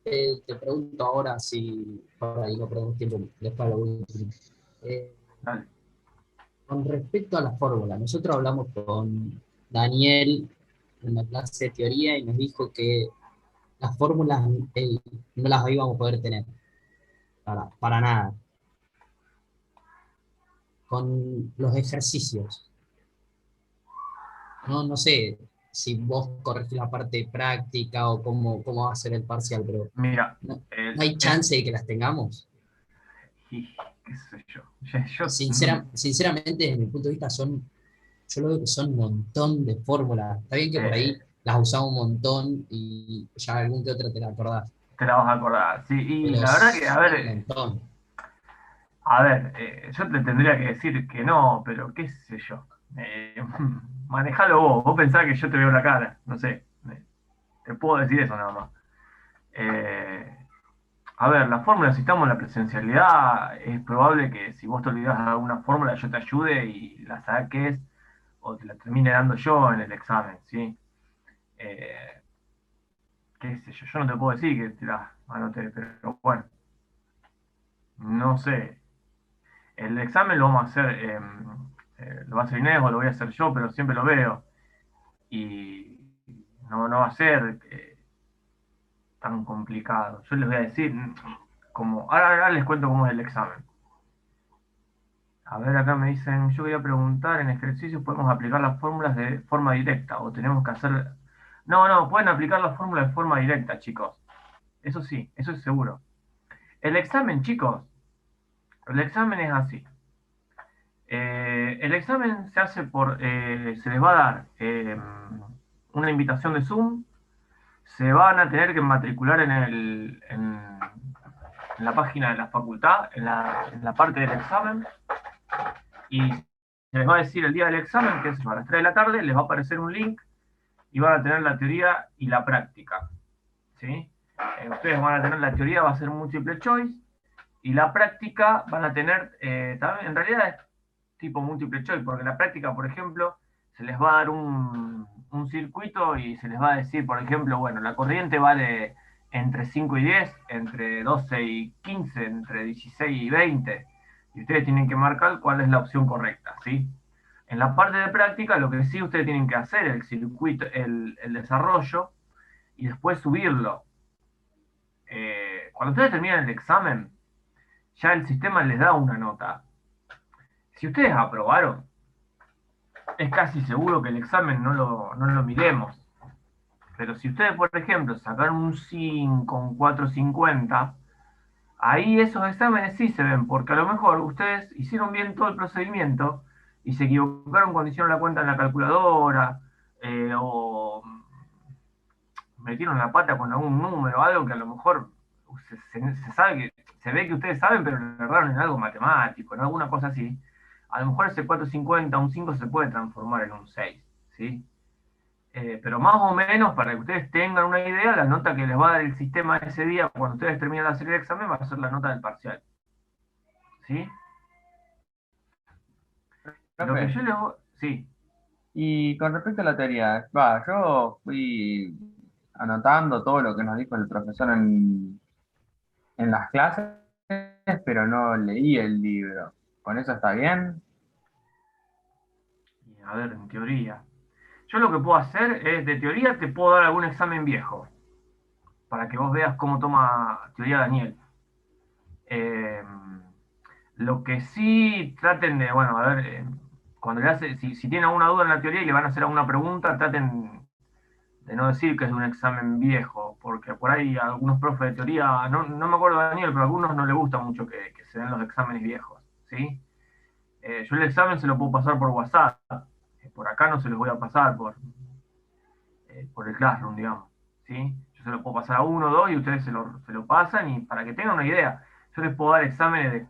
te pregunto ahora si, para ahí no perdemos tiempo, después lo último. Eh, Dale. con respecto a la fórmula, nosotros hablamos con Daniel en la clase de teoría y nos dijo que las fórmulas no las íbamos a poder tener, para nada. Con los ejercicios, no sé si vos corregís la parte práctica o cómo va a ser el parcial, pero Mira, no, no el, hay chance de que las tengamos. y qué sé yo. Yo, Sinceramente, desde mi punto de vista, yo lo veo que son un montón de fórmulas. Está bien que por eh, ahí las usamos un montón y ya algún que otra te la acordás, te la vas a acordar. Sí, y pero la verdad que, son un montón. a ver, yo te tendría que decir que no, pero qué sé yo. Manejalo vos, vos pensás que yo te veo la cara, no sé. Te puedo decir eso nada más. Eh, a ver, la fórmula, si estamos en la presencialidad, es probable que si vos te olvidás de alguna fórmula, yo te ayude y la saques o te la termine dando yo en el examen, ¿sí? Eh, qué sé yo, yo no te puedo decir que te las anoté, pero bueno, no sé. El examen lo vamos a hacer, lo va a hacer Inés o lo voy a hacer yo, pero siempre lo veo. Y no va a ser tan complicado. Yo les voy a decir, como, ahora les cuento cómo es el examen. A ver, acá me dicen, yo quería preguntar, en ejercicios podemos aplicar las fórmulas de forma directa o tenemos que hacer... No, pueden aplicar las fórmulas de forma directa, chicos. Eso sí, eso es seguro. El examen, chicos, el examen es así. El examen se hace se les va a dar una invitación de Zoom, se van a tener que matricular en la página de la facultad, en la parte del examen, y se les va a decir el día del examen, que es a las 3 de la tarde, les va a aparecer un link y van a tener la teoría y la práctica. ¿Sí? Ustedes van a tener la teoría, va a ser múltiple choice, y la práctica van a tener, también, en realidad es tipo múltiple choice, porque la práctica, por ejemplo, se les va a dar un circuito y se les va a decir, por ejemplo, bueno, la corriente vale entre 5 y 10, entre 12 y 15, entre 16 y 20, y ustedes tienen que marcar cuál es la opción correcta, ¿sí? En la parte de práctica, lo que sí ustedes tienen que hacer, el circuito, el desarrollo, y después subirlo. Cuando ustedes terminan el examen, ya el sistema les da una nota. Si ustedes aprobaron, es casi seguro que el examen no lo miremos. Pero si ustedes, por ejemplo, sacaron un 5, un 450, ahí esos exámenes sí se ven, porque a lo mejor ustedes hicieron bien todo el procedimiento y se equivocaron cuando hicieron la cuenta en la calculadora, o metieron la pata con algún número, algo que a lo mejor se sabe que, se ve que ustedes saben, pero le erraron en algo matemático, en alguna cosa así. A lo mejor ese 450, un 5 se puede transformar en un 6, ¿sí? Pero más o menos, para que ustedes tengan una idea, la nota que les va a dar el sistema ese día, cuando ustedes terminen la serie de examen, va a ser la nota del parcial, ¿sí? Lo que Profe, yo les voy... Sí, y con respecto a la teoría, va, yo fui anotando todo lo que nos dijo el profesor en las clases, pero no leí el libro. ¿Con eso está bien? a ver, en teoría. Yo lo que puedo hacer es, de teoría, te puedo dar algún examen viejo, para que vos veas cómo toma teoría Daniel. Eh, lo que sí traten de, bueno, a ver, cuando le hace, si tienen alguna duda en la teoría y le van a hacer alguna pregunta, traten de no decir que es un examen viejo, porque por ahí algunos profes de teoría, no me acuerdo de Daniel, pero a algunos no les gusta mucho que se den los exámenes viejos, ¿sí? Yo el examen se lo puedo pasar por WhatsApp, por acá no se los voy a pasar por el Classroom, digamos, ¿sí? Yo se lo puedo pasar a uno o dos y ustedes se lo pasan y para que tengan una idea, yo les puedo dar exámenes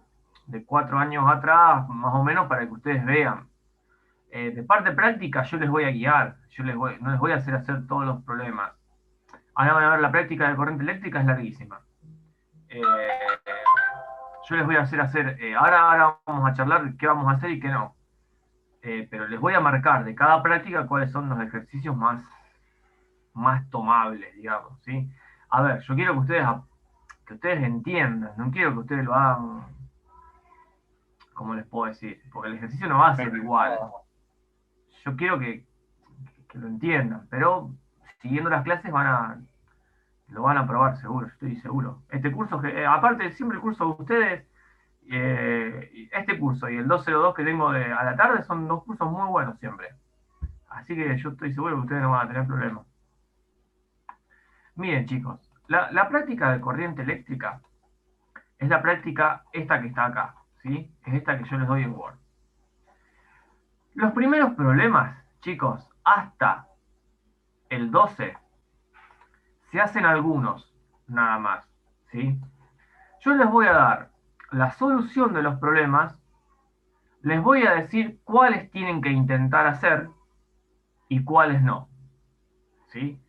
de 4 años atrás, más o menos, para que ustedes vean. De parte práctica yo les voy a guiar, no les voy a hacer todos los problemas. Ahora van a ver, la práctica de corriente eléctrica es larguísima. Eh, yo les voy a hacer, ahora vamos a charlar qué vamos a hacer y qué no. Pero les voy a marcar de cada práctica cuáles son los ejercicios más tomables, digamos, ¿sí? a ver, yo quiero que ustedes entiendan, no quiero que ustedes lo hagan, ¿cómo les puedo decir? Porque el ejercicio no va a ser igual. Yo quiero que lo entiendan, pero siguiendo las clases lo van a probar seguro, estoy seguro. Este curso, aparte siempre el curso de ustedes, este curso y el 202 que tengo a la tarde son dos cursos muy buenos siempre. Así que yo estoy seguro que ustedes no van a tener problemas. Miren chicos, la práctica de corriente eléctrica es la práctica esta que está acá, ¿sí? Es esta que yo les doy en Word. Los primeros problemas, chicos, hasta el 12, se hacen algunos, nada más, ¿sí? Yo les voy a dar la solución de los problemas, les voy a decir cuáles tienen que intentar hacer y cuáles no, ¿sí?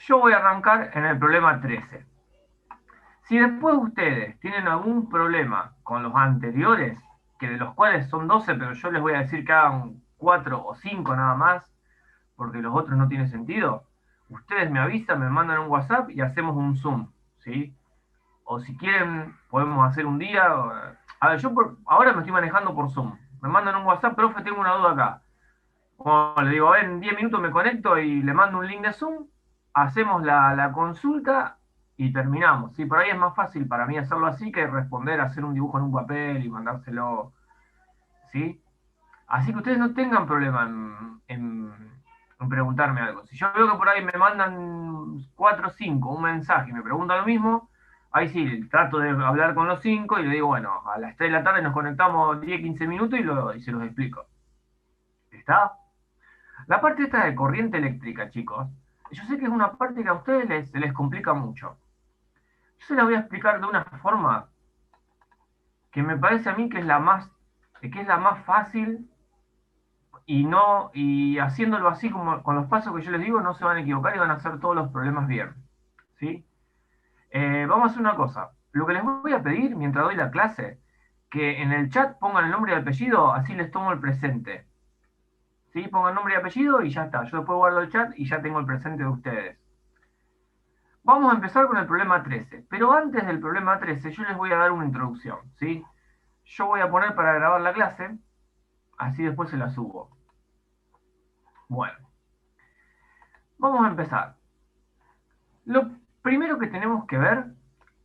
Yo voy a arrancar en el problema 13. Si después ustedes tienen algún problema con los anteriores, que de los cuales son 12, pero yo les voy a decir que hagan 4 o 5 nada más, porque los otros no tienen sentido, ustedes me avisan, me mandan un WhatsApp y hacemos un Zoom, ¿sí? O si quieren, podemos hacer un día. A ver, ahora me estoy manejando por Zoom. Me mandan un WhatsApp, profe, tengo una duda acá. Bueno, le digo, a ver, en 10 minutos me conecto y le mando un link de Zoom, hacemos la consulta y terminamos. Sí, por ahí es más fácil para mí hacerlo así que responder, hacer un dibujo en un papel y mandárselo. ¿Sí? Así que ustedes no tengan problema en preguntarme algo. Si yo veo que por ahí me mandan 4 o 5 un mensaje y me preguntan lo mismo, ahí sí, trato de hablar con los 5 y le digo, bueno, a las 3 de la tarde nos conectamos 10, 15 minutos y se los explico. ¿Está? La parte esta de corriente eléctrica, chicos, yo sé que es una parte que a ustedes se les complica mucho. Yo se la voy a explicar de una forma que me parece a mí que es la más fácil y haciéndolo así como con los pasos que yo les digo, no se van a equivocar y van a hacer todos los problemas bien. ¿Sí? Vamos a hacer una cosa. Lo que les voy a pedir mientras doy la clase, que en el chat pongan el nombre y apellido, así les tomo el presente. ¿Sí? Pongan nombre y apellido y ya está. Yo después guardo el chat y ya tengo el presente de ustedes. Vamos a empezar con el problema 13. Pero antes del problema 13, yo les voy a dar una introducción. ¿Sí? Yo voy a poner para grabar la clase, así después se la subo. Bueno, vamos a empezar. Lo primero que tenemos que ver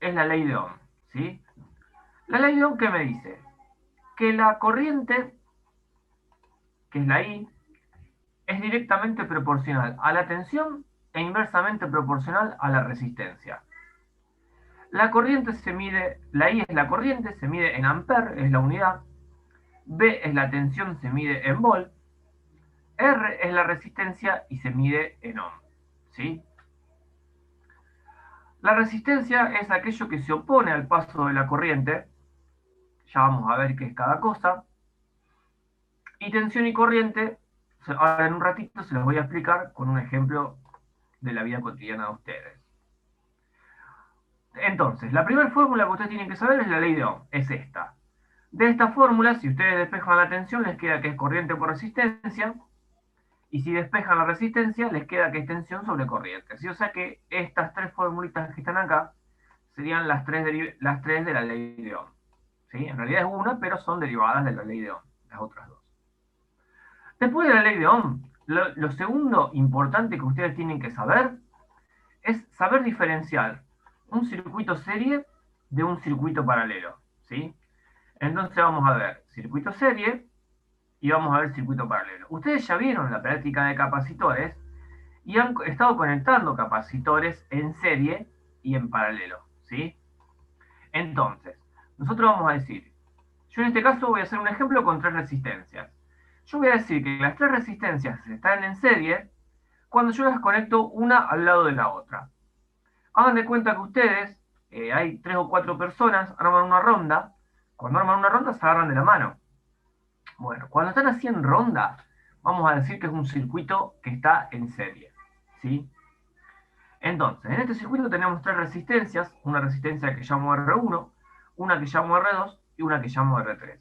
es la ley de Ohm, ¿sí? La ley de Ohm, ¿qué me dice? Que la corriente, que es la I, es directamente proporcional a la tensión e inversamente proporcional a la resistencia. La corriente se mide, la I es la corriente, se mide en amper, es la unidad. B es la tensión, se mide en volt. R es la resistencia y se mide en ohm, ¿sí? La resistencia es aquello que se opone al paso de la corriente. Ya vamos a ver qué es cada cosa. Y tensión y corriente, ahora en un ratito se los voy a explicar con un ejemplo de la vida cotidiana de ustedes. Entonces, la primera fórmula que ustedes tienen que saber es la ley de Ohm, es esta. De esta fórmula, si ustedes despejan la tensión, les queda que es corriente por resistencia, y si despejan la resistencia, les queda que es tensión sobre corriente. ¿Sí? O sea que estas tres formulitas que están acá serían las tres de la ley de Ohm. ¿Sí? En realidad es una, pero son derivadas de la ley de Ohm, las otras dos. Después de la ley de Ohm, lo segundo importante que ustedes tienen que saber es saber diferenciar un circuito serie de un circuito paralelo. ¿Sí? Entonces vamos a ver circuito serie y vamos a ver circuito paralelo. Ustedes ya vieron la práctica de capacitores y han estado conectando capacitores en serie y en paralelo. ¿Sí? Entonces, nosotros vamos a decir, yo en este caso voy a hacer un ejemplo con 3 resistencias. Yo voy a decir que las 3 resistencias están en serie cuando yo las conecto una al lado de la otra. Hagan de cuenta que ustedes, hay 3 o 4 personas, arman una ronda. Cuando arman una ronda se agarran de la mano. Bueno, cuando están así en ronda, vamos a decir que es un circuito que está en serie. ¿Sí? Entonces, en este circuito tenemos 3 resistencias, una resistencia que llamo R1, una que llamo R2 y una que llamo R3.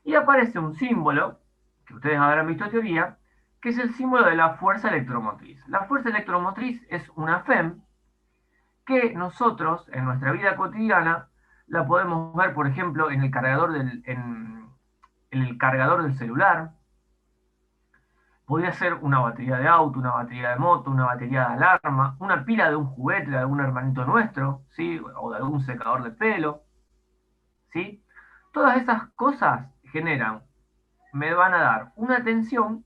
Y aparece un símbolo, que ustedes habrán visto en teoría, que es el símbolo de la fuerza electromotriz. La fuerza electromotriz es una FEM, que nosotros en nuestra vida cotidiana la podemos ver, por ejemplo, en el cargador del celular. Podría ser una batería de auto, una batería de moto, una batería de alarma, una pila de un juguete de algún hermanito nuestro, ¿sí? O de algún secador de pelo, ¿sí? Todas esas cosas me van a dar una tensión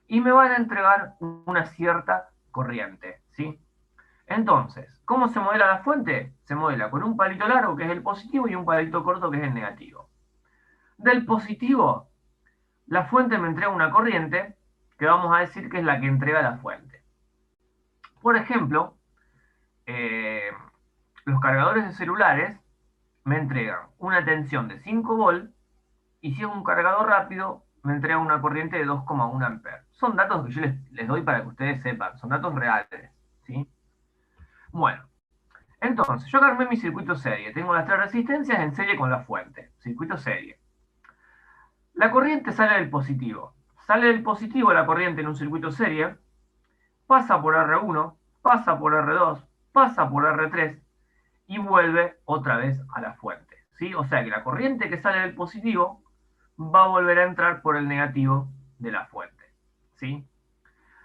y me van a entregar una cierta corriente, ¿sí? Entonces, ¿cómo se modela la fuente? Se modela con un palito largo, que es el positivo, y un palito corto, que es el negativo. Del positivo, la fuente me entrega una corriente, que vamos a decir que es la que entrega la fuente. Por ejemplo, eh, los cargadores de celulares me entregan una tensión de 5 volts, y si es un cargador rápido, me entrega una corriente de 2,1 amperes. Son datos que yo les doy para que ustedes sepan, son datos reales, ¿sí? Bueno, entonces, yo armé mi circuito serie. Tengo las tres resistencias en serie con la fuente. Circuito serie. La corriente sale del positivo. Sale del positivo la corriente en un circuito serie, pasa por R1, pasa por R2, pasa por R3 y vuelve otra vez a la fuente, ¿sí? O sea que la corriente que sale del positivo va a volver a entrar por el negativo de la fuente, ¿sí?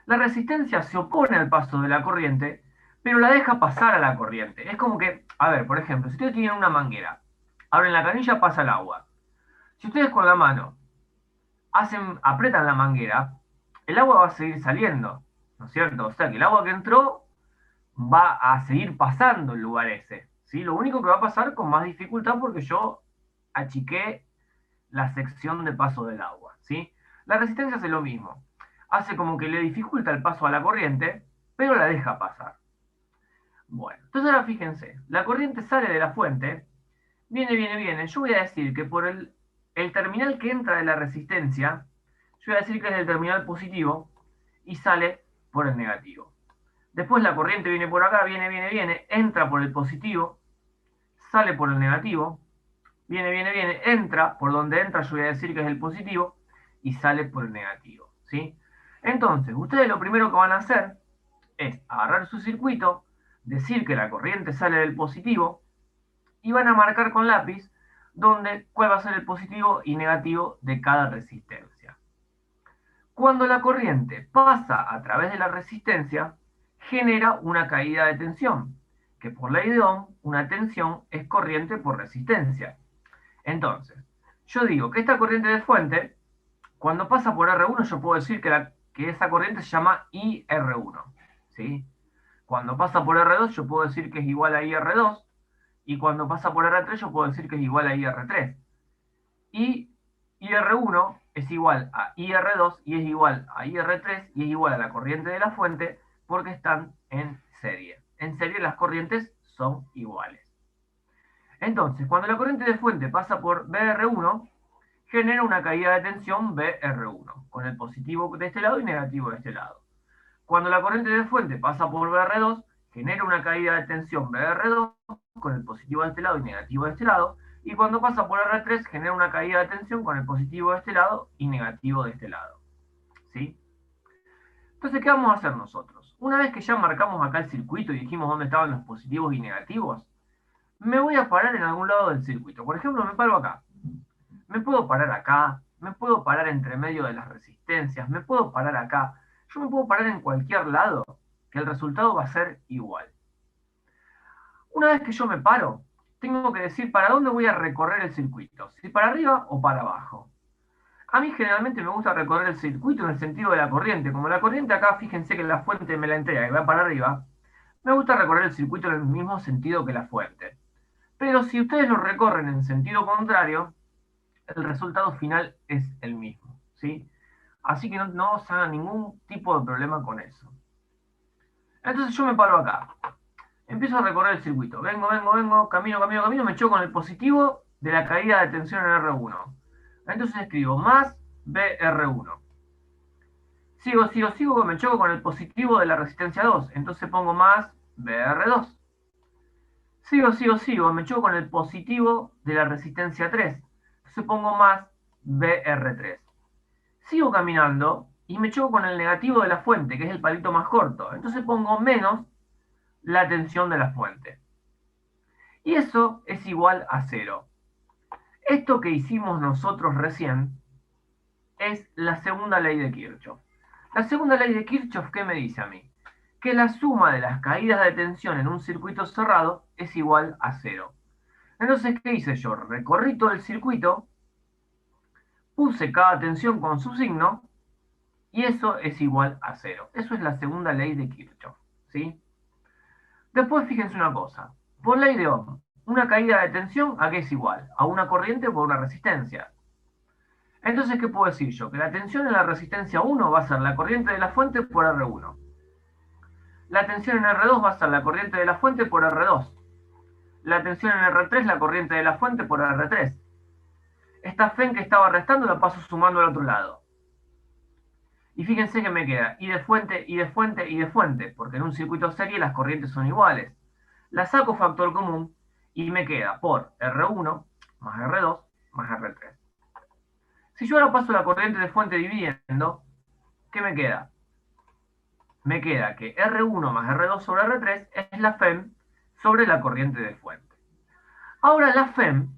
La resistencia se opone al paso de la corriente, pero la deja pasar a la corriente. Es como que, a ver, por ejemplo, si ustedes tienen una manguera, abren la canilla, pasa el agua. Si ustedes con la mano apretan la manguera, el agua va a seguir saliendo, ¿no es cierto? O sea que el agua que entró va a seguir pasando el lugar ese, ¿sí? Lo único que va a pasar con más dificultad porque yo achiqué la sección de paso del agua, ¿sí? La resistencia hace lo mismo. Hace como que le dificulta el paso a la corriente, pero la deja pasar. Bueno, entonces ahora fíjense, la corriente sale de la fuente, viene. Yo voy a decir que por el terminal que entra de la resistencia, yo voy a decir que es el terminal positivo y sale por el negativo. Después la corriente viene por acá, viene, entra por el positivo, sale por el negativo, viene, entra, por donde entra yo voy a decir que es el positivo y sale por el negativo, ¿sí? Entonces, ustedes lo primero que van a hacer es agarrar su circuito, decir que la corriente sale del positivo y van a marcar con lápiz cuál va a ser el positivo y negativo de cada resistencia. Cuando la corriente pasa a través de la resistencia, genera una caída de tensión, que por ley de Ohm, una tensión es corriente por resistencia. Entonces, yo digo que esta corriente de fuente, cuando pasa por R1, yo puedo decir que esa corriente se llama IR1, ¿sí? Cuando pasa por R2, yo puedo decir que es igual a IR2, y cuando pasa por R3, yo puedo decir que es igual a IR3. Y IR1 es igual a IR2 y es igual a IR3 y es igual a la corriente de la fuente porque están en serie. En serie las corrientes son iguales. Entonces, cuando la corriente de fuente pasa por BR1, genera una caída de tensión BR1, con el positivo de este lado y negativo de este lado. Cuando la corriente de fuente pasa por BR2, genera una caída de tensión BR2, con el positivo de este lado y negativo de este lado. Y cuando pasa por R3, genera una caída de tensión con el positivo de este lado y negativo de este lado, ¿sí? Entonces, ¿qué vamos a hacer nosotros? Una vez que ya marcamos acá el circuito y dijimos dónde estaban los positivos y negativos, me voy a parar en algún lado del circuito. Por ejemplo, me paro acá. Me puedo parar acá, me puedo parar entre medio de las resistencias, me puedo parar acá. Yo me puedo parar en cualquier lado, que el resultado va a ser igual. Una vez que yo me paro, tengo que decir para dónde voy a recorrer el circuito, si para arriba o para abajo. A mí generalmente me gusta recorrer el circuito en el sentido de la corriente. Como la corriente acá, fíjense que la fuente me la entrega y va para arriba, me gusta recorrer el circuito en el mismo sentido que la fuente. Pero si ustedes lo recorren en sentido contrario, el resultado final es el mismo, ¿sí? Así que no os hagan ningún tipo de problema con eso. Entonces yo me paro acá. Empiezo a recorrer el circuito. Vengo, camino, me choco con el positivo de la caída de tensión en R1. Entonces escribo más BR1. Sigo, me choco con el positivo de la resistencia 2. Entonces pongo más BR2. Sigo, me choco con el positivo de la resistencia 3. Entonces pongo más BR3. Sigo caminando y me choco con el negativo de la fuente, que es el palito más corto. Entonces pongo menos la tensión de la fuente. Y eso es igual a 0. Esto que hicimos nosotros recién es la segunda ley de Kirchhoff. La segunda ley de Kirchhoff, ¿qué me dice a mí? Que la suma de las caídas de tensión en un circuito cerrado es igual a 0. Entonces, ¿qué hice yo? Recorrí todo el circuito, puse cada tensión con su signo, y eso es igual a 0. Eso es la segunda ley de Kirchhoff, ¿sí? Después, fíjense una cosa. Por ley de Ohm, una caída de tensión, ¿a qué es igual? A una corriente por una resistencia. Entonces, ¿qué puedo decir yo? Que la tensión en la resistencia 1 va a ser la corriente de la fuente por R1. La tensión en R2 va a ser la corriente de la fuente por R2. La tensión en R3, la corriente de la fuente por R3. Esta FEN que estaba restando la paso sumando al otro lado. Y fíjense que me queda y de fuente, y de fuente, y de fuente, porque en un circuito serie las corrientes son iguales. La saco factor común y me queda por R1 más R2 más R3. Si yo ahora paso la corriente de fuente dividiendo, ¿qué me queda? Me queda que R1 más R2 sobre R3 es la FEM sobre la corriente de fuente. Ahora la FEM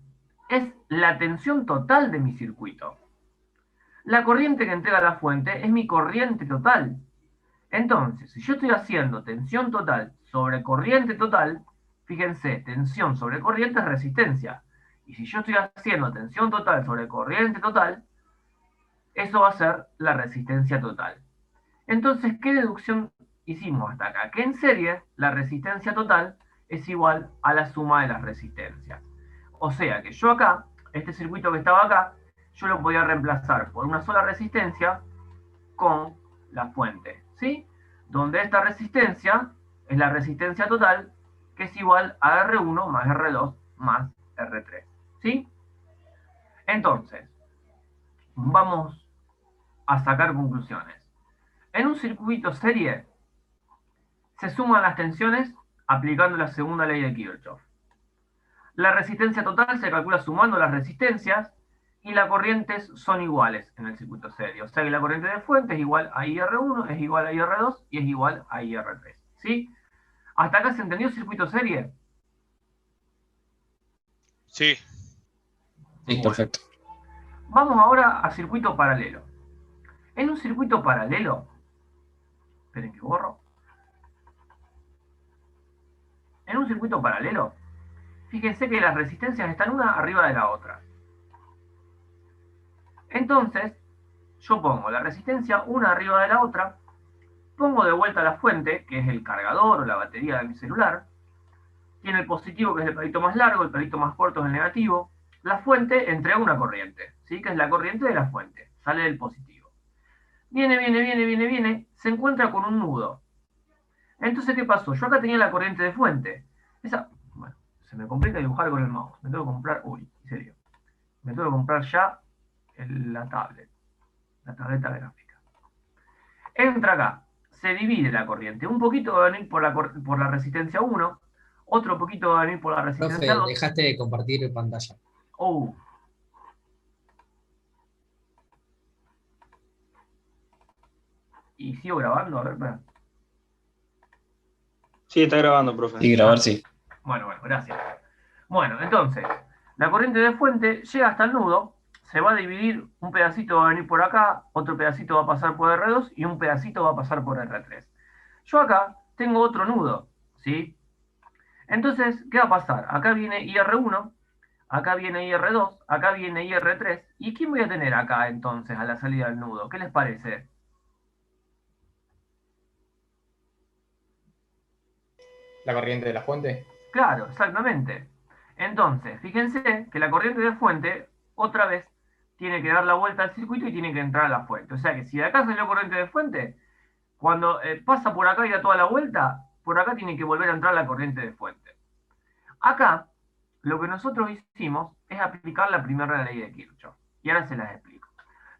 es la tensión total de mi circuito. La corriente que entrega la fuente es mi corriente total. Entonces, si yo estoy haciendo tensión total sobre corriente total, fíjense, tensión sobre corriente es resistencia. Y si yo estoy haciendo tensión total sobre corriente total, eso va a ser la resistencia total. Entonces, ¿qué deducción hicimos hasta acá? Que en serie la resistencia total es igual a la suma de las resistencias. O sea que yo acá, este circuito que estaba acá, yo lo podía reemplazar por una sola resistencia con la fuente, ¿sí? Donde esta resistencia es la resistencia total, que es igual a R1 más R2 más R3, ¿sí? Entonces, vamos a sacar conclusiones. En un circuito serie, se suman las tensiones aplicando la segunda ley de Kirchhoff. La resistencia total se calcula sumando las resistencias y las corrientes son iguales en el circuito serie. O sea que la corriente de fuente es igual a IR1, es igual a IR2 y es igual a IR3. ¿Sí? ¿Hasta acá se entendió circuito serie? Sí. Sí, perfecto. Vamos ahora a circuito paralelo. En un circuito paralelo, esperen que borro. En un circuito paralelo, fíjense que las resistencias están una arriba de la otra. Entonces, yo pongo la resistencia una arriba de la otra, pongo de vuelta la fuente, que es el cargador o la batería de mi celular, tiene el positivo, que es el palito más largo, el palito más corto es el negativo. La fuente entrega una corriente, ¿sí? Que es la corriente de la fuente, sale del positivo. Viene, se encuentra con un nudo. Entonces, ¿qué pasó? Yo acá tenía la corriente de fuente. Bueno, se me complica dibujar con el mouse. Me tengo que comprar, en serio. Me tengo que comprar ya la tableta gráfica. Entra acá, se divide la corriente. Un poquito va a venir por la resistencia 1, otro poquito va a venir por la resistencia Profe, 2. dejaste de compartir pantalla. Oh. Y sigo grabando, a ver, espera. Sí, está grabando, profe. Sí, grabar sí. Bueno, gracias. Bueno, entonces, la corriente de fuente llega hasta el nudo, se va a dividir, un pedacito va a venir por acá, otro pedacito va a pasar por R2 y un pedacito va a pasar por R3. Yo acá tengo otro nudo, ¿sí? Entonces, ¿qué va a pasar? Acá viene IR1, acá viene IR2, acá viene IR3. ¿Y quién voy a tener acá entonces a la salida del nudo? ¿Qué les parece? ¿La corriente de la fuente? Claro, exactamente. Entonces, fíjense que la corriente de fuente, otra vez, tiene que dar la vuelta al circuito y tiene que entrar a la fuente. O sea que si de acá salió corriente de fuente, cuando pasa por acá y da toda la vuelta, por acá tiene que volver a entrar la corriente de fuente. Acá, lo que nosotros hicimos es aplicar la primera ley de Kirchhoff. Y ahora se las explico.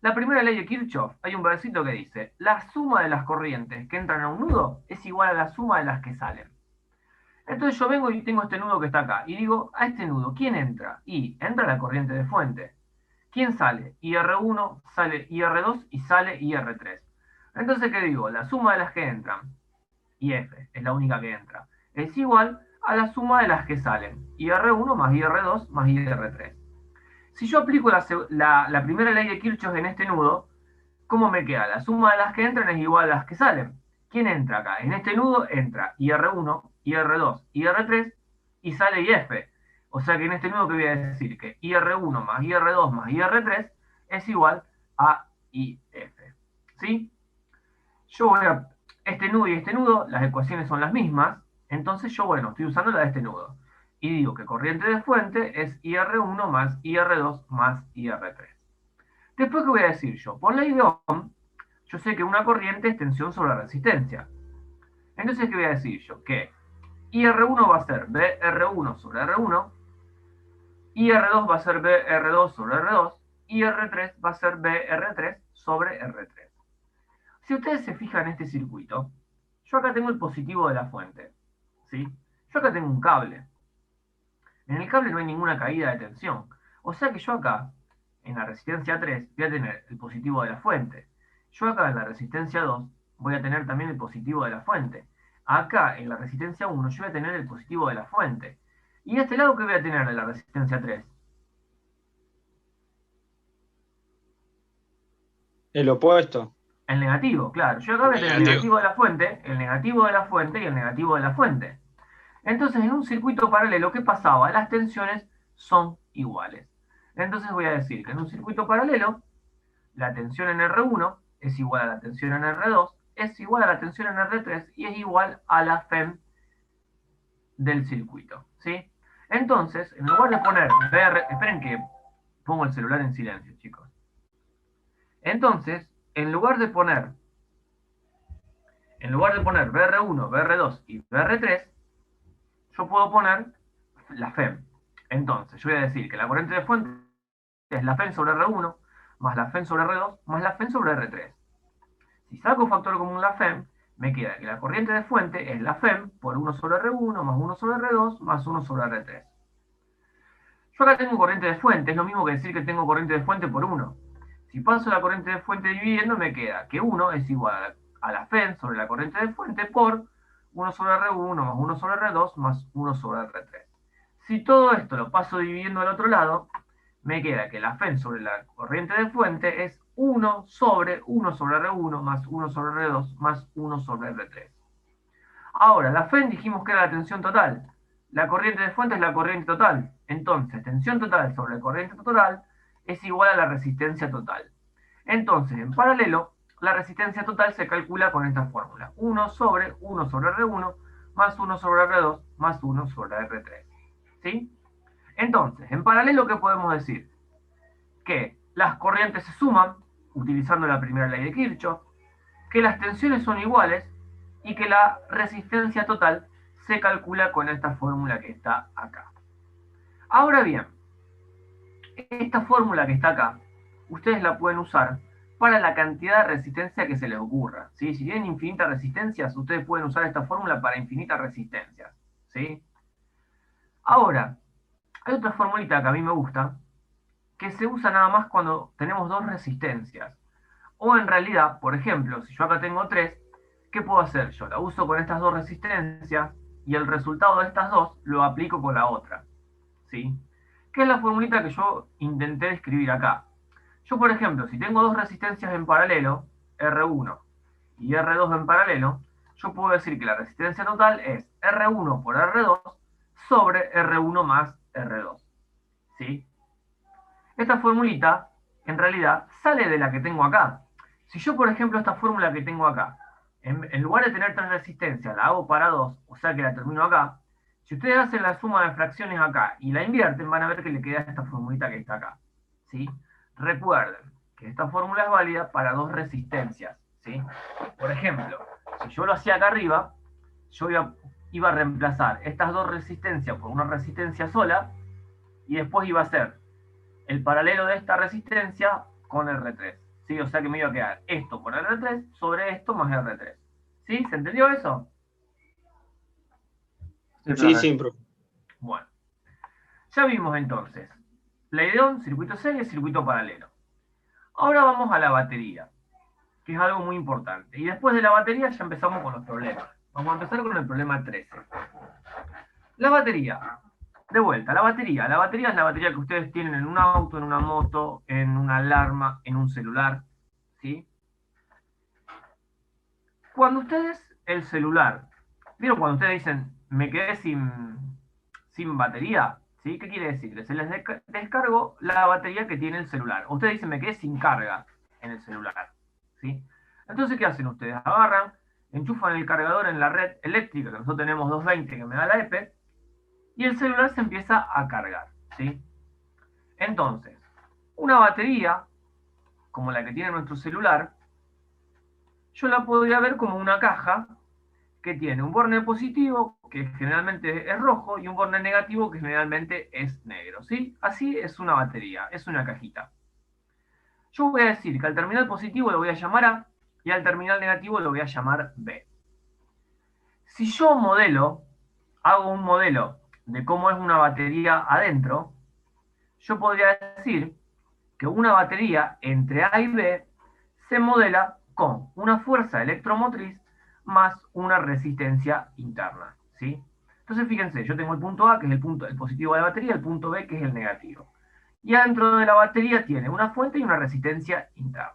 La primera ley de Kirchhoff, hay un versito que dice, la suma de las corrientes que entran a un nudo es igual a la suma de las que salen. Entonces yo vengo y tengo este nudo que está acá. Y digo, a este nudo, ¿quién entra? Y entra la corriente de fuente. ¿Quién sale? IR1, sale IR2 y sale IR3. Entonces, ¿qué digo? La suma de las que entran, y F es la única que entra, es igual a la suma de las que salen, IR1 más IR2 más IR3. Si yo aplico la primera ley de Kirchhoff en este nudo, ¿cómo me queda? La suma de las que entran es igual a las que salen. ¿Quién entra acá? En este nudo entra IR1, IR2, IR3 y sale IF. O sea que en este nudo, ¿qué voy a decir? Que IR1 más IR2 más IR3 es igual a IF. ¿Sí? Yo voy a este nudo y este nudo, las ecuaciones son las mismas, entonces yo, bueno, estoy usando la de este nudo. Y digo que corriente de fuente es IR1 más IR2 más IR3. Después, ¿qué voy a decir yo? Por ley de Ohm, yo sé que una corriente es tensión sobre resistencia. Entonces, ¿qué voy a decir yo? Que IR1 va a ser BR1 sobre R1, IR2 va a ser BR2 sobre R2, y R3 va a ser BR3 sobre R3. Si ustedes se fijan en este circuito, yo acá tengo el positivo de la fuente, ¿sí? Yo acá tengo un cable. En el cable no hay ninguna caída de tensión. O sea que yo acá, en la resistencia 3, voy a tener el positivo de la fuente. Yo acá en la resistencia 2 voy a tener también el positivo de la fuente. Acá en la resistencia 1 yo voy a tener el positivo de la fuente. ¿Y de este lado qué voy a tener en la resistencia 3? El opuesto. El negativo, claro. Yo acá voy a tener el negativo de la fuente, el negativo de la fuente y el negativo de la fuente. Entonces, en un circuito paralelo, ¿qué pasaba? Las tensiones son iguales. Entonces voy a decir que en un circuito paralelo, la tensión en R1 es igual a la tensión en R2, es igual a la tensión en R3 y es igual a la FEM del circuito. ¿Sí? Entonces, en lugar de poner BR, esperen que pongo el celular en silencio, chicos. Entonces, en lugar de poner BR1, BR2 y BR3, yo puedo poner la FEM. Entonces, yo voy a decir que la corriente de fuente es la FEM sobre R1, más la FEM sobre R2, más la FEM sobre R3. Si saco factor común la FEM, me queda que la corriente de fuente es la FEM por 1 sobre R1, más 1 sobre R2, más 1 sobre R3. Yo acá tengo corriente de fuente, es lo mismo que decir que tengo corriente de fuente por 1. Si paso la corriente de fuente dividiendo, me queda que 1 es igual a la FEM sobre la corriente de fuente por 1 sobre R1 más 1 sobre R2 más 1 sobre R3. Si todo esto lo paso dividiendo al otro lado, me queda que la FEM sobre la corriente de fuente es 1 sobre R1 más 1 sobre R2 más 1 sobre R3. Ahora, la FEM dijimos que era la tensión total. La corriente de fuente es la corriente total. Entonces, tensión total sobre corriente total es igual a la resistencia total. Entonces, en paralelo, la resistencia total se calcula con esta fórmula. 1 sobre R1 más 1 sobre R2 más 1 sobre R3. ¿Sí? Entonces, en paralelo, ¿qué podemos decir? Que las corrientes se suman, utilizando la primera ley de Kirchhoff, que las tensiones son iguales y que la resistencia total se calcula con esta fórmula que está acá. Ahora bien, esta fórmula que está acá, ustedes la pueden usar para la cantidad de resistencia que se les ocurra. ¿Sí? Si tienen infinitas resistencias, ustedes pueden usar esta fórmula para infinitas resistencias. ¿Sí? Ahora, hay otra formulita que a mí me gusta, que se usa nada más cuando tenemos dos resistencias. O en realidad, por ejemplo, si yo acá tengo 3, ¿qué puedo hacer? Yo la uso con estas dos resistencias y el resultado de estas dos lo aplico con la otra. ¿Sí? ¿Qué es la formulita que yo intenté escribir acá? Yo, por ejemplo, si tengo dos resistencias en paralelo, R1 y R2 en paralelo, yo puedo decir que la resistencia total es R1 por R2 sobre R1 más R2. ¿Sí? Esta formulita, en realidad, sale de la que tengo acá. Si yo, por ejemplo, esta fórmula que tengo acá, en lugar de tener 3 resistencias, la hago para 2, o sea que la termino acá, si ustedes hacen la suma de fracciones acá y la invierten, van a ver que le queda esta formulita que está acá. ¿Sí? Recuerden que esta fórmula es válida para dos resistencias. ¿Sí? Por ejemplo, si yo lo hacía acá arriba, yo iba a reemplazar estas dos resistencias por una resistencia sola y después iba a ser el paralelo de esta resistencia con R3. ¿Sí? O sea que me iba a quedar esto por R3 sobre esto más R3. ¿Sí? ¿Se entendió eso? Sí, profe. Bueno. Ya vimos entonces ley de Ohm, circuito serie, circuito paralelo. Ahora vamos a la batería, que es algo muy importante. Y después de la batería ya empezamos con los problemas. Vamos a empezar con el problema 13. La batería. De vuelta, la batería. La batería es la batería que ustedes tienen en un auto, en una moto, en una alarma, en un celular. ¿Sí? Cuando ustedes, el celular, ¿vieron cuando ustedes dicen, me quedé sin batería? ¿Sí? ¿Qué quiere decir? Que se les descargó la batería que tiene el celular. Ustedes dicen, me quedé sin carga en el celular. ¿Sí? Entonces, ¿qué hacen ustedes? Agarran, enchufan el cargador en la red eléctrica, que nosotros tenemos 220 que me da la EP, y el celular se empieza a cargar. ¿Sí? Entonces, una batería, como la que tiene nuestro celular, yo la podría ver como una caja que tiene un borne positivo, que generalmente es rojo, y un borne negativo, que generalmente es negro. ¿Sí? Así es una batería, es una cajita. Yo voy a decir que al terminal positivo lo voy a llamar A, y al terminal negativo lo voy a llamar B. Si yo hago un modelo de cómo es una batería adentro, yo podría decir que una batería entre A y B se modela con una fuerza electromotriz más una resistencia interna. ¿Sí? Entonces fíjense, yo tengo el punto A, que es el positivo de la batería, el punto B, que es el negativo. Y adentro de la batería tiene una fuente y una resistencia interna.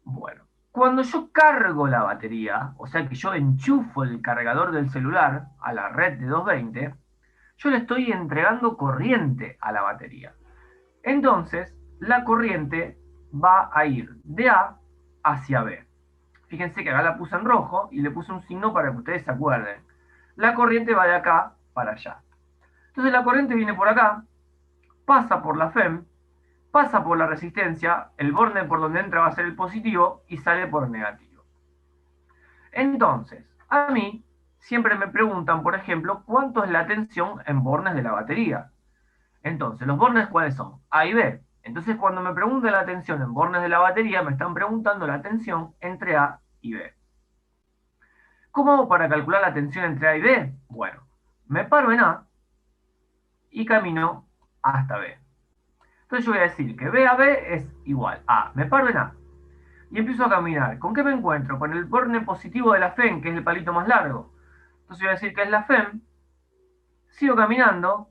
Bueno, cuando yo cargo la batería, o sea que yo enchufo el cargador del celular a la red de 220, yo le estoy entregando corriente a la batería. Entonces, la corriente va a ir de A hacia B. Fíjense que acá la puse en rojo y le puse un signo para que ustedes se acuerden. La corriente va de acá para allá. Entonces la corriente viene por acá, pasa por la FEM, pasa por la resistencia, el borne por donde entra va a ser el positivo y sale por el negativo. Entonces, a mí siempre me preguntan, por ejemplo, cuánto es la tensión en bornes de la batería. Entonces, ¿los bornes cuáles son? A y B. Entonces, cuando me preguntan la tensión en bornes de la batería, me están preguntando la tensión entre A y B. ¿Cómo hago para calcular la tensión entre A y B? Bueno, me paro en A y camino hasta B. Entonces yo voy a decir que B a B es igual a, me paro en A y empiezo a caminar. ¿Con qué me encuentro? Con el borne positivo de la FEM, que es el palito más largo. Entonces voy a decir que es la FEM, sigo caminando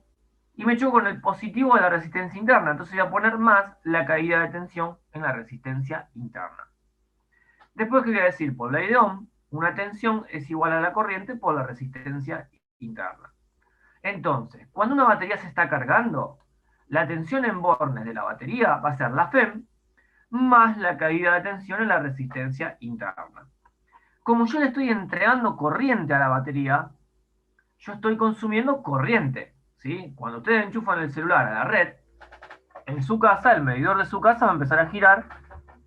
y me choco con el positivo de la resistencia interna. Entonces voy a poner más la caída de tensión en la resistencia interna. Después, ¿qué voy a decir? Por ley de Ohm, una tensión es igual a la corriente por la resistencia interna. Entonces, cuando una batería se está cargando, la tensión en bornes de la batería va a ser la FEM más la caída de tensión en la resistencia interna. Como yo le estoy entregando corriente a la batería, yo estoy consumiendo corriente. ¿Sí? Cuando ustedes enchufan el celular a la red, en su casa, el medidor de su casa va a empezar a girar,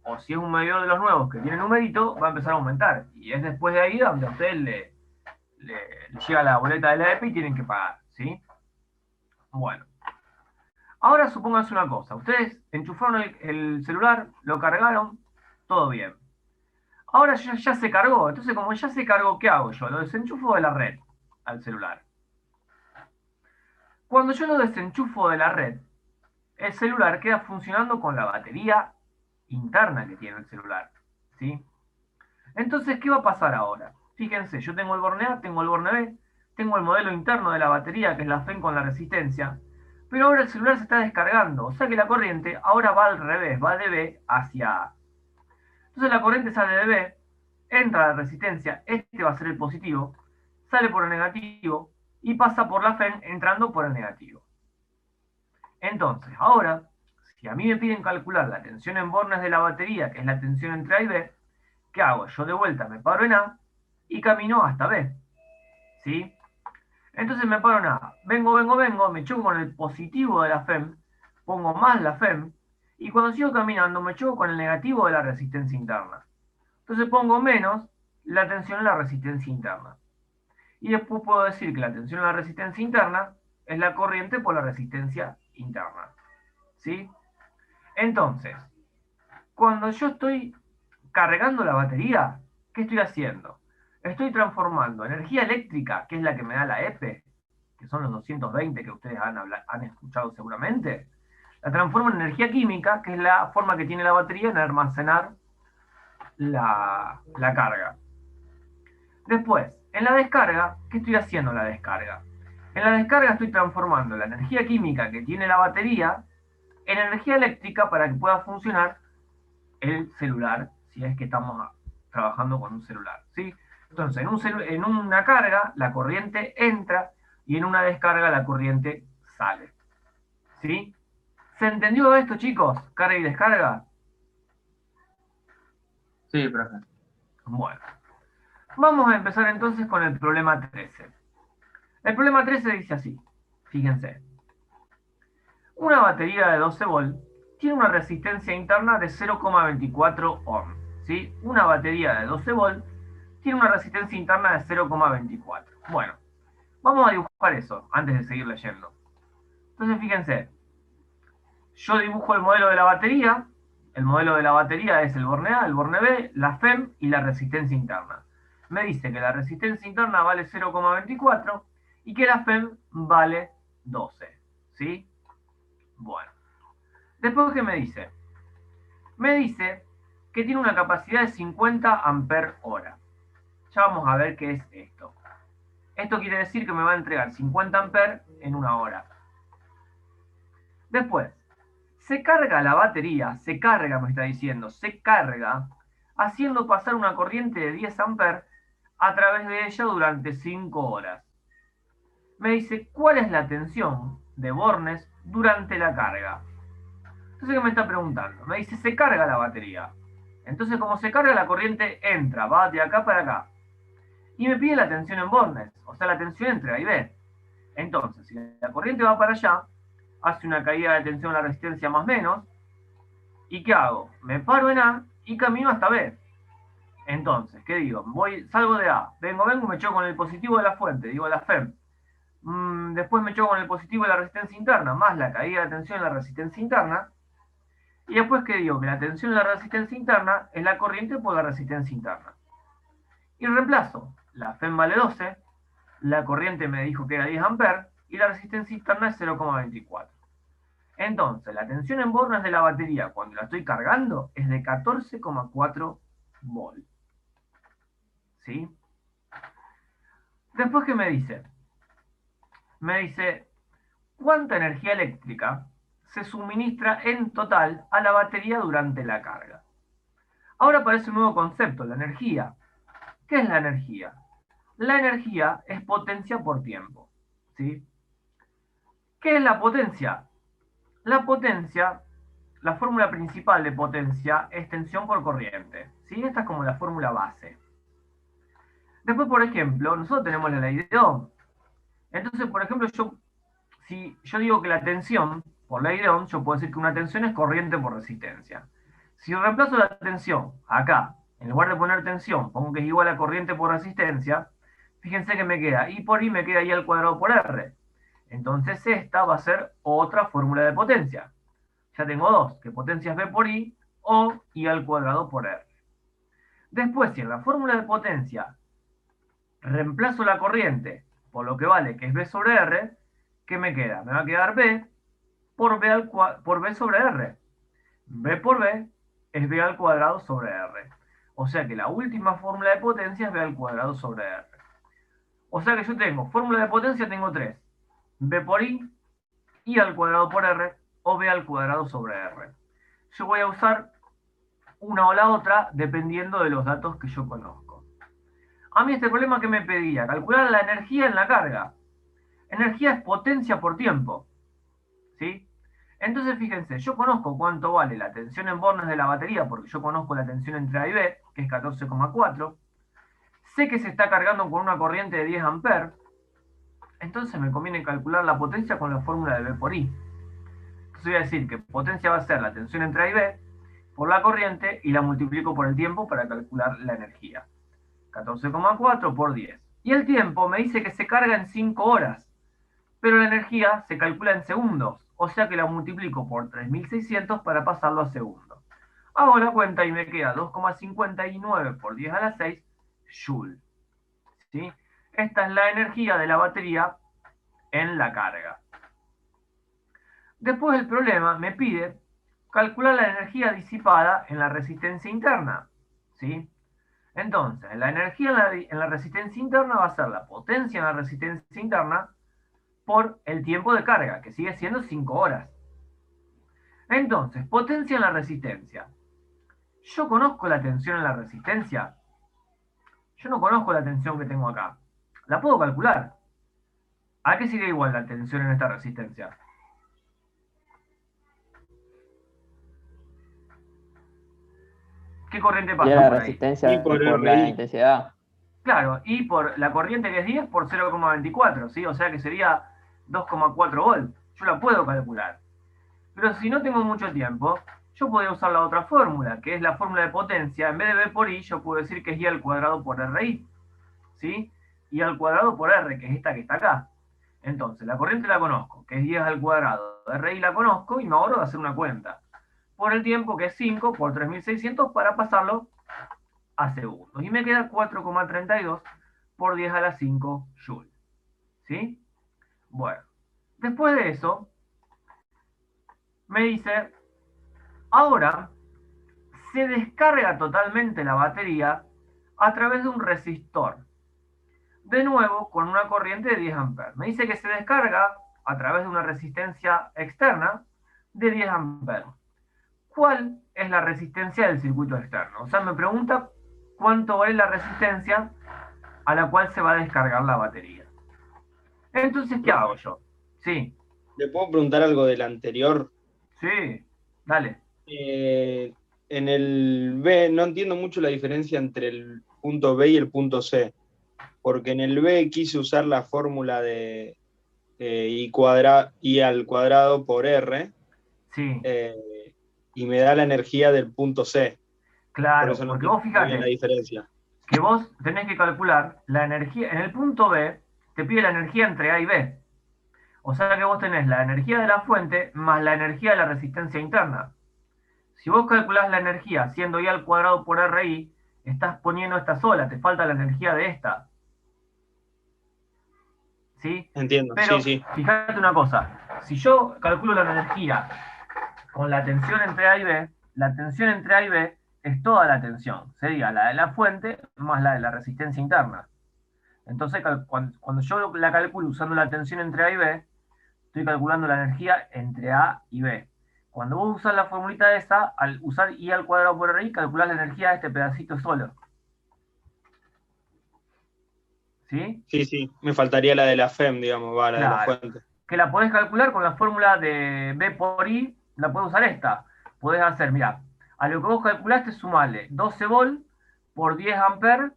o si es un medidor de los nuevos que tiene numerito, va a empezar a aumentar. Y es después de ahí donde a ustedes le llega la boleta de la EPI y tienen que pagar. ¿Sí? Bueno. Ahora supónganse una cosa, ustedes enchufaron el celular, lo cargaron, todo bien. Ahora ya se cargó, entonces como ya se cargó, ¿qué hago yo? Lo desenchufo de la red al celular. Cuando yo lo desenchufo de la red, el celular queda funcionando con la batería interna que tiene el celular. ¿Sí? Entonces, ¿qué va a pasar ahora? Fíjense, yo tengo el borne A, tengo el borne B, tengo el modelo interno de la batería, que es la FEM con la resistencia, pero ahora el celular se está descargando, o sea que la corriente ahora va al revés, va de B hacia A. Entonces la corriente sale de B, entra a la resistencia, este va a ser el positivo, sale por el negativo y pasa por la FEM entrando por el negativo. Entonces, ahora, si a mí me piden calcular la tensión en bornes de la batería, que es la tensión entre A y B, ¿qué hago? Yo de vuelta me paro en A y camino hasta B. ¿Sí? Entonces me paro en A. Vengo, me choco con el positivo de la FEM, pongo más la FEM, y cuando sigo caminando me choco con el negativo de la resistencia interna. Entonces pongo menos la tensión en la resistencia interna. Y después puedo decir que la tensión en la resistencia interna es la corriente por la resistencia interna. ¿Sí? Entonces, cuando yo estoy cargando la batería, ¿qué estoy haciendo? Estoy transformando energía eléctrica, que es la que me da la EPE, que son los 220 que ustedes han escuchado seguramente, la transformo en energía química, que es la forma que tiene la batería en almacenar la carga. Después, en la descarga, ¿qué estoy haciendo en la descarga? En la descarga estoy transformando la energía química que tiene la batería en energía eléctrica para que pueda funcionar el celular, si es que estamos trabajando con un celular, ¿sí? Entonces, en una carga la corriente entra y en una descarga la corriente sale, ¿sí? ¿Se entendió esto, chicos? ¿Carga y descarga? Sí, profe. Bueno, vamos a empezar entonces con el problema 13. El problema 13 dice así, fíjense. Una batería de 12 volt tiene una resistencia interna de 0,24 ohm, ¿sí? Una batería de 12 volt tiene una resistencia interna de 0,24. Bueno, vamos a dibujar eso antes de seguir leyendo. Entonces, fíjense, yo dibujo el modelo de la batería. El modelo de la batería es el borne A, el borne B, la FEM y la resistencia interna. Me dice que la resistencia interna vale 0,24 y que la FEM vale 12, ¿sí? Bueno. Después, ¿qué me dice? Me dice que tiene una capacidad de 50 ampere hora. Ya vamos a ver qué es esto. Esto quiere decir que me va a entregar 50 amperes en una hora. Después, se carga la batería, se carga, me está diciendo, se carga, haciendo pasar una corriente de 10 amperes a través de ella durante 5 horas. Me dice, ¿cuál es la tensión de bornes durante la carga? Entonces, ¿qué me está preguntando? Me dice, se carga la batería. Entonces, como se carga, la corriente entra, va de acá para acá. Y me pide la tensión en bornes, o sea, la tensión entre A y B. Entonces, si la corriente va para allá, hace una caída de tensión en la resistencia más menos. ¿Y qué hago? Me paro en A y camino hasta B. Entonces, ¿qué digo? Salgo de A, vengo, me choco con el positivo de la fuente, digo la FEM. Después me choco con el positivo de la resistencia interna, más la caída de tensión en la resistencia interna. Y después, ¿qué digo? Que la tensión en la resistencia interna es la corriente por la resistencia interna. Y reemplazo. La FEM vale 12, la corriente me dijo que era 10 amperes y la resistencia interna es 0,24. Entonces, la tensión en bornes de la batería cuando la estoy cargando es de 14,4 volt. ¿Sí? Después, ¿qué me dice? Me dice, ¿cuánta energía eléctrica se suministra en total a la batería durante la carga? Ahora aparece un nuevo concepto, la energía. ¿Qué es la energía? La energía es potencia por tiempo, ¿sí? ¿Qué es la potencia? La potencia, la fórmula principal de potencia es tensión por corriente, ¿sí? Esta es como la fórmula base. Después, por ejemplo, nosotros tenemos la ley de Ohm. Entonces, por ejemplo, si yo digo que la tensión, por ley de Ohm, yo puedo decir que una tensión es corriente por resistencia. Si reemplazo la tensión acá, en lugar de poner tensión, pongo que es igual a corriente por resistencia, fíjense que me queda I por I, me queda I al cuadrado por R. Entonces esta va a ser otra fórmula de potencia. Ya tengo dos, que potencia es V por I o I al cuadrado por R. Después, si en la fórmula de potencia reemplazo la corriente por lo que vale, que es V sobre R, ¿qué me queda? Me va a quedar V por V sobre R. V por V es V al cuadrado sobre R. O sea que la última fórmula de potencia es V al cuadrado sobre R. O sea que yo tengo, fórmula de potencia tengo tres. V por I al cuadrado por R, o V al cuadrado sobre R. Yo voy a usar una o la otra dependiendo de los datos que yo conozco. A mí este problema que me pedía, calcular la energía en la carga. Energía es potencia por tiempo, ¿sí? Entonces fíjense, yo conozco cuánto vale la tensión en bornes de la batería, porque yo conozco la tensión entre A y B, que es 14,4. Sé que se está cargando con una corriente de 10 amperes. Entonces me conviene calcular la potencia con la fórmula de V por I. Entonces voy a decir que potencia va a ser la tensión entre A y B por la corriente y la multiplico por el tiempo para calcular la energía. 14,4 por 10. Y el tiempo me dice que se carga en 5 horas, pero la energía se calcula en segundos, o sea que la multiplico por 3600 para pasarlo a segundos. Hago la cuenta y me queda 2,59 por 10 a la 6 joule. ¿Sí? Esta es la energía de la batería en la carga. Después el problema me pide calcular la energía disipada en la resistencia interna. ¿Sí? Entonces, la energía en la resistencia interna va a ser la potencia en la resistencia interna por el tiempo de carga, que sigue siendo 5 horas. Entonces, potencia en la resistencia. ¿Yo conozco la tensión en la resistencia? Yo no conozco la tensión que tengo acá. La puedo calcular. ¿A qué sigue igual la tensión en esta resistencia? ¿Qué corriente Y pasa la por ahí? resistencia Y por por la RI. intensidad. Claro, y por la corriente que es 10 por 0,24, ¿sí? O sea que sería 2,4 volt. Yo la puedo calcular. Pero si no tengo mucho tiempo, yo podría usar la otra fórmula, que es la fórmula de potencia. En vez de V por I, yo puedo decir que es I al cuadrado por RI, ¿sí? I al cuadrado por R, que es esta que está acá. Entonces, la corriente la conozco, que es 10 al cuadrado. RI la conozco y me ahorro de hacer una cuenta. Por el tiempo, que es 5 por 3600, para pasarlo a segundos. Y me queda 4,32 por 10 a la 5 joules. ¿Sí? Bueno, después de eso, me dice, ahora se descarga totalmente la batería a través de un resistor. De nuevo, con una corriente de 10 amperes. Me dice que se descarga a través de una resistencia externa de 10 amperes. ¿Cuál es la resistencia del circuito externo? O sea, me pregunta cuánto es la resistencia a la cual se va a descargar la batería. Entonces, ¿qué hago yo? Sí, ¿Le puedo preguntar algo del anterior? sí, dale. En el B no entiendo mucho la diferencia entre el punto B y el punto C, porque en el B quise usar la fórmula de I al cuadrado por R, Sí, y me da la energía del punto C. Por claro, eso no porque entiendo vos muy bien la fíjate diferencia. que vos tenés que calcular la energía. En el punto B te pide la energía entre A y B. O sea que vos tenés la energía de la fuente más la energía de la resistencia interna. Si vos calculás la energía siendo I al cuadrado por RI, estás poniendo esta sola, te falta la energía de esta. ¿Sí? Entiendo, Pero sí, sí. fíjate una cosa, si yo calculo la energía con la tensión entre A y B, la tensión entre A y B es toda la tensión, sería la de la fuente más la de la resistencia interna. Entonces, cuando yo la calculo usando la tensión entre A y B, estoy calculando la energía entre A y B. Cuando vos usas la formulita esa, al usar I al cuadrado por RI, calculás la energía de este pedacito solo. ¿Sí? Sí, sí. Me faltaría la de la FEM, digamos, va, la de la Claro. fuente. Que la podés calcular con la fórmula de B por I, la podés usar esta. Podés hacer, mira, a lo que vos calculaste, sumarle 12 volt por 10 amperes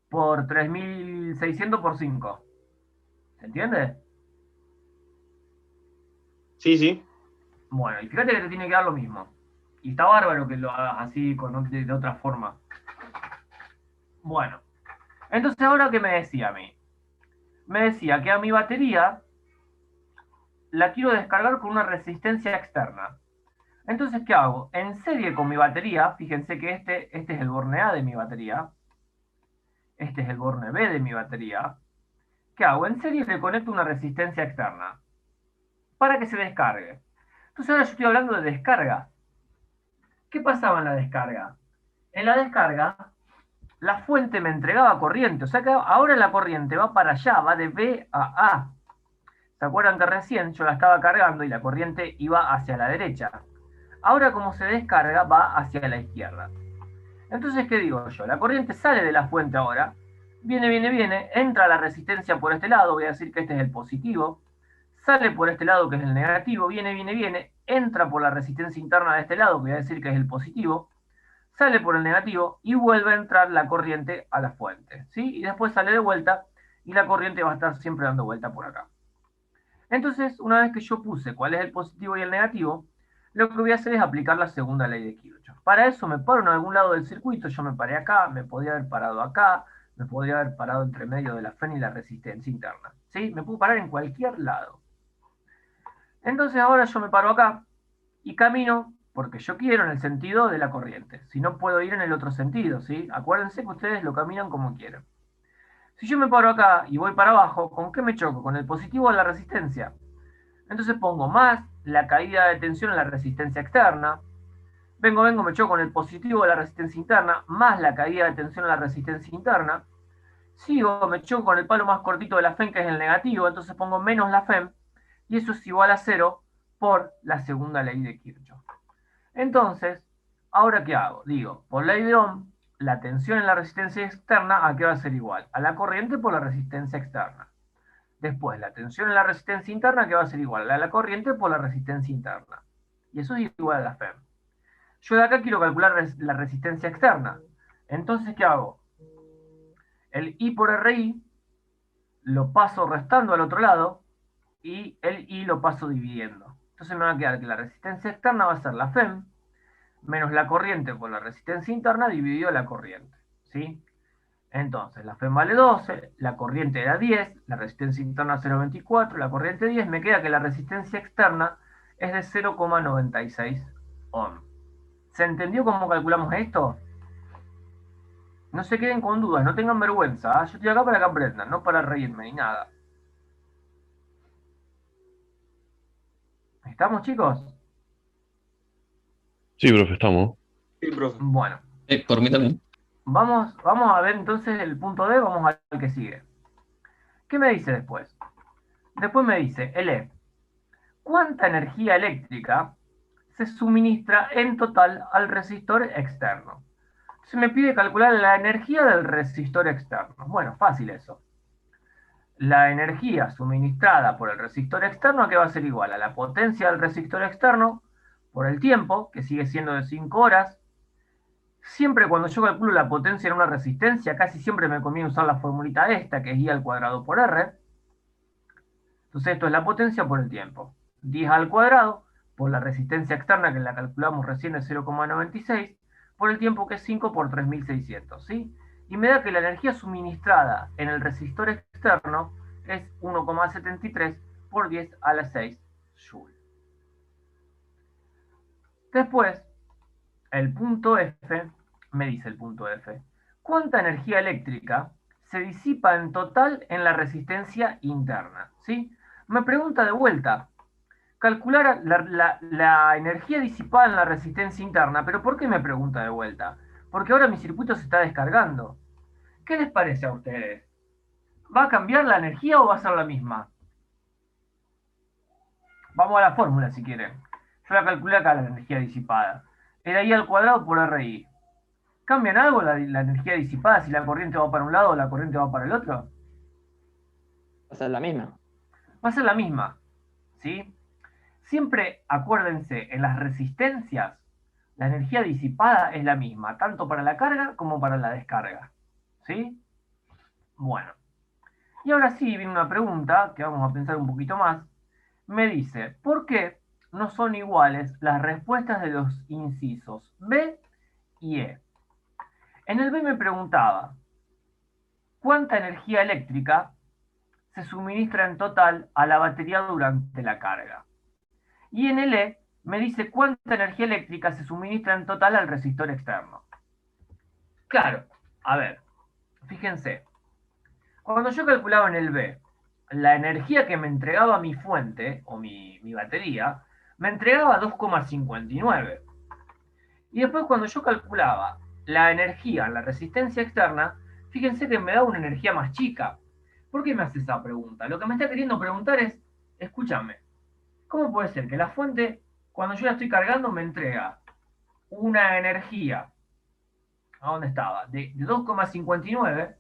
por 3600 por 5. ¿Se entiende? Sí, sí. Bueno, y fíjate que te tiene que dar lo mismo. Y está bárbaro que lo hagas así, de otra forma. Bueno, entonces ahora, ¿qué me decía a mí? Me decía que a mi batería la quiero descargar con una resistencia externa. Entonces, ¿qué hago? En serie con mi batería, fíjense que este es el borne A de mi batería, este es el borne B de mi batería. ¿Qué hago? En serie le conecto una resistencia externa para que se descargue. Entonces ahora yo estoy hablando de descarga. ¿Qué pasaba en la descarga? En la descarga, la fuente me entregaba corriente, o sea que ahora la corriente va para allá, va de B a A. ¿Se acuerdan que recién yo la estaba cargando y la corriente iba hacia la derecha? Ahora, como se descarga, va hacia la izquierda. Entonces, ¿qué digo yo? La corriente sale de la fuente ahora, viene, entra a la resistencia por este lado, voy a decir que este es el positivo, sale por este lado que es el negativo, viene, entra por la resistencia interna de este lado, que voy a decir que es el positivo, sale por el negativo y vuelve a entrar la corriente a la fuente, ¿sí? Y después sale de vuelta y la corriente va a estar siempre dando vuelta por acá. Entonces, una vez que yo puse cuál es el positivo y el negativo, lo que voy a hacer es aplicar la segunda ley de Kirchhoff. Para eso me paro en algún lado del circuito, yo me paré acá, me podía haber parado acá, me podría haber parado entre medio de la FEN y la resistencia interna. ¿Sí? Me puedo parar en cualquier lado. Entonces ahora yo me paro acá y camino porque yo quiero en el sentido de la corriente. Si no puedo ir en el otro sentido, ¿sí? Acuérdense que ustedes lo caminan como quieran. Si yo me paro acá y voy para abajo, ¿con qué me choco? Con el positivo de la resistencia. Entonces pongo más la caída de tensión en la resistencia externa. Vengo, me choco con el positivo de la resistencia interna, más la caída de tensión en la resistencia interna. sigo, me choco con el palo más cortito de la FEM, que es el negativo, entonces pongo menos la FEM, y eso es igual a 0 por la segunda ley de Kirchhoff. Entonces, ¿ahora qué hago? Digo, por ley de Ohm, la tensión en la resistencia externa, ¿a qué va a ser igual? A la corriente por la resistencia externa. Después, la tensión en la resistencia interna, ¿qué va a ser igual? A la corriente por la resistencia interna. Y eso es igual a la FEM. Yo de acá quiero calcular la resistencia externa. Entonces, ¿qué hago? El I por RI lo paso restando al otro lado y el I lo paso dividiendo. Entonces me va a quedar que la resistencia externa va a ser la FEM menos la corriente por la resistencia interna dividido la corriente. ¿Sí? Entonces, la FEM vale 12, la corriente era 10, la resistencia interna 0,24, la corriente 10, me queda que la resistencia externa es de 0,96 ohm. ¿Se entendió cómo calculamos esto? No se queden con dudas, no tengan vergüenza. Yo estoy acá para que aprendan, no para reírme ni nada. ¿Estamos, chicos? Sí, profe, estamos. Sí, profe. Bueno, Por mí también. vamos a ver entonces el punto D, vamos al que sigue. ¿Qué me dice después? Después me dice, L, ¿cuánta energía eléctrica se suministra en total al resistor externo? Se me pide calcular la energía del resistor externo. Bueno, fácil eso. La energía suministrada por el resistor externo, ¿a qué va a ser igual? A la potencia del resistor externo por el tiempo, que sigue siendo de 5 horas. Siempre cuando yo calculo la potencia en una resistencia, casi siempre me conviene usar la formulita esta, que es I al cuadrado por R. Entonces esto es la potencia por el tiempo. 10 al cuadrado por la resistencia externa, que la calculamos recién de 0,96, por el tiempo que es 5 por 3600, ¿sí? Y me da que la energía suministrada en el resistor externo es 1,73 por 10 a la 6 Joule. Después, el punto F, me dice el punto F, ¿cuánta energía eléctrica se disipa en total en la resistencia interna? ¿Sí? Me pregunta de vuelta, calcular la energía disipada en la resistencia interna, pero ¿por qué me pregunta de vuelta? Porque ahora mi circuito se está descargando. ¿Qué les parece a ustedes? ¿Va a cambiar la energía o va a ser la misma? Vamos a la fórmula si quieren. Yo la calculé acá, la energía disipada. Era I al cuadrado por RI. ¿Cambian algo la energía disipada si la corriente va para un lado o la corriente va para el otro? Va a ser la misma. Va a ser la misma, ¿sí? Siempre acuérdense, en las resistencias, la energía disipada es la misma, tanto para la carga como para la descarga, ¿sí? Bueno, y ahora sí viene una pregunta que vamos a pensar un poquito más. Me dice, ¿por qué no son iguales las respuestas de los incisos B y E? En el B me preguntaba, ¿cuánta energía eléctrica se suministra en total a la batería durante la carga? Y en el E me dice cuánta energía eléctrica se suministra en total al resistor externo. Claro, a ver, fíjense, cuando yo calculaba en el B la energía que me entregaba mi fuente, o mi batería, me entregaba 2,59. Y después cuando yo calculaba la energía en la resistencia externa, fíjense que me da una energía más chica. ¿Por qué me hace esa pregunta? Lo que me está queriendo preguntar es, escúchame, ¿cómo puede ser que la fuente, cuando yo la estoy cargando, me entrega una energía, ¿a dónde estaba? De 2,59,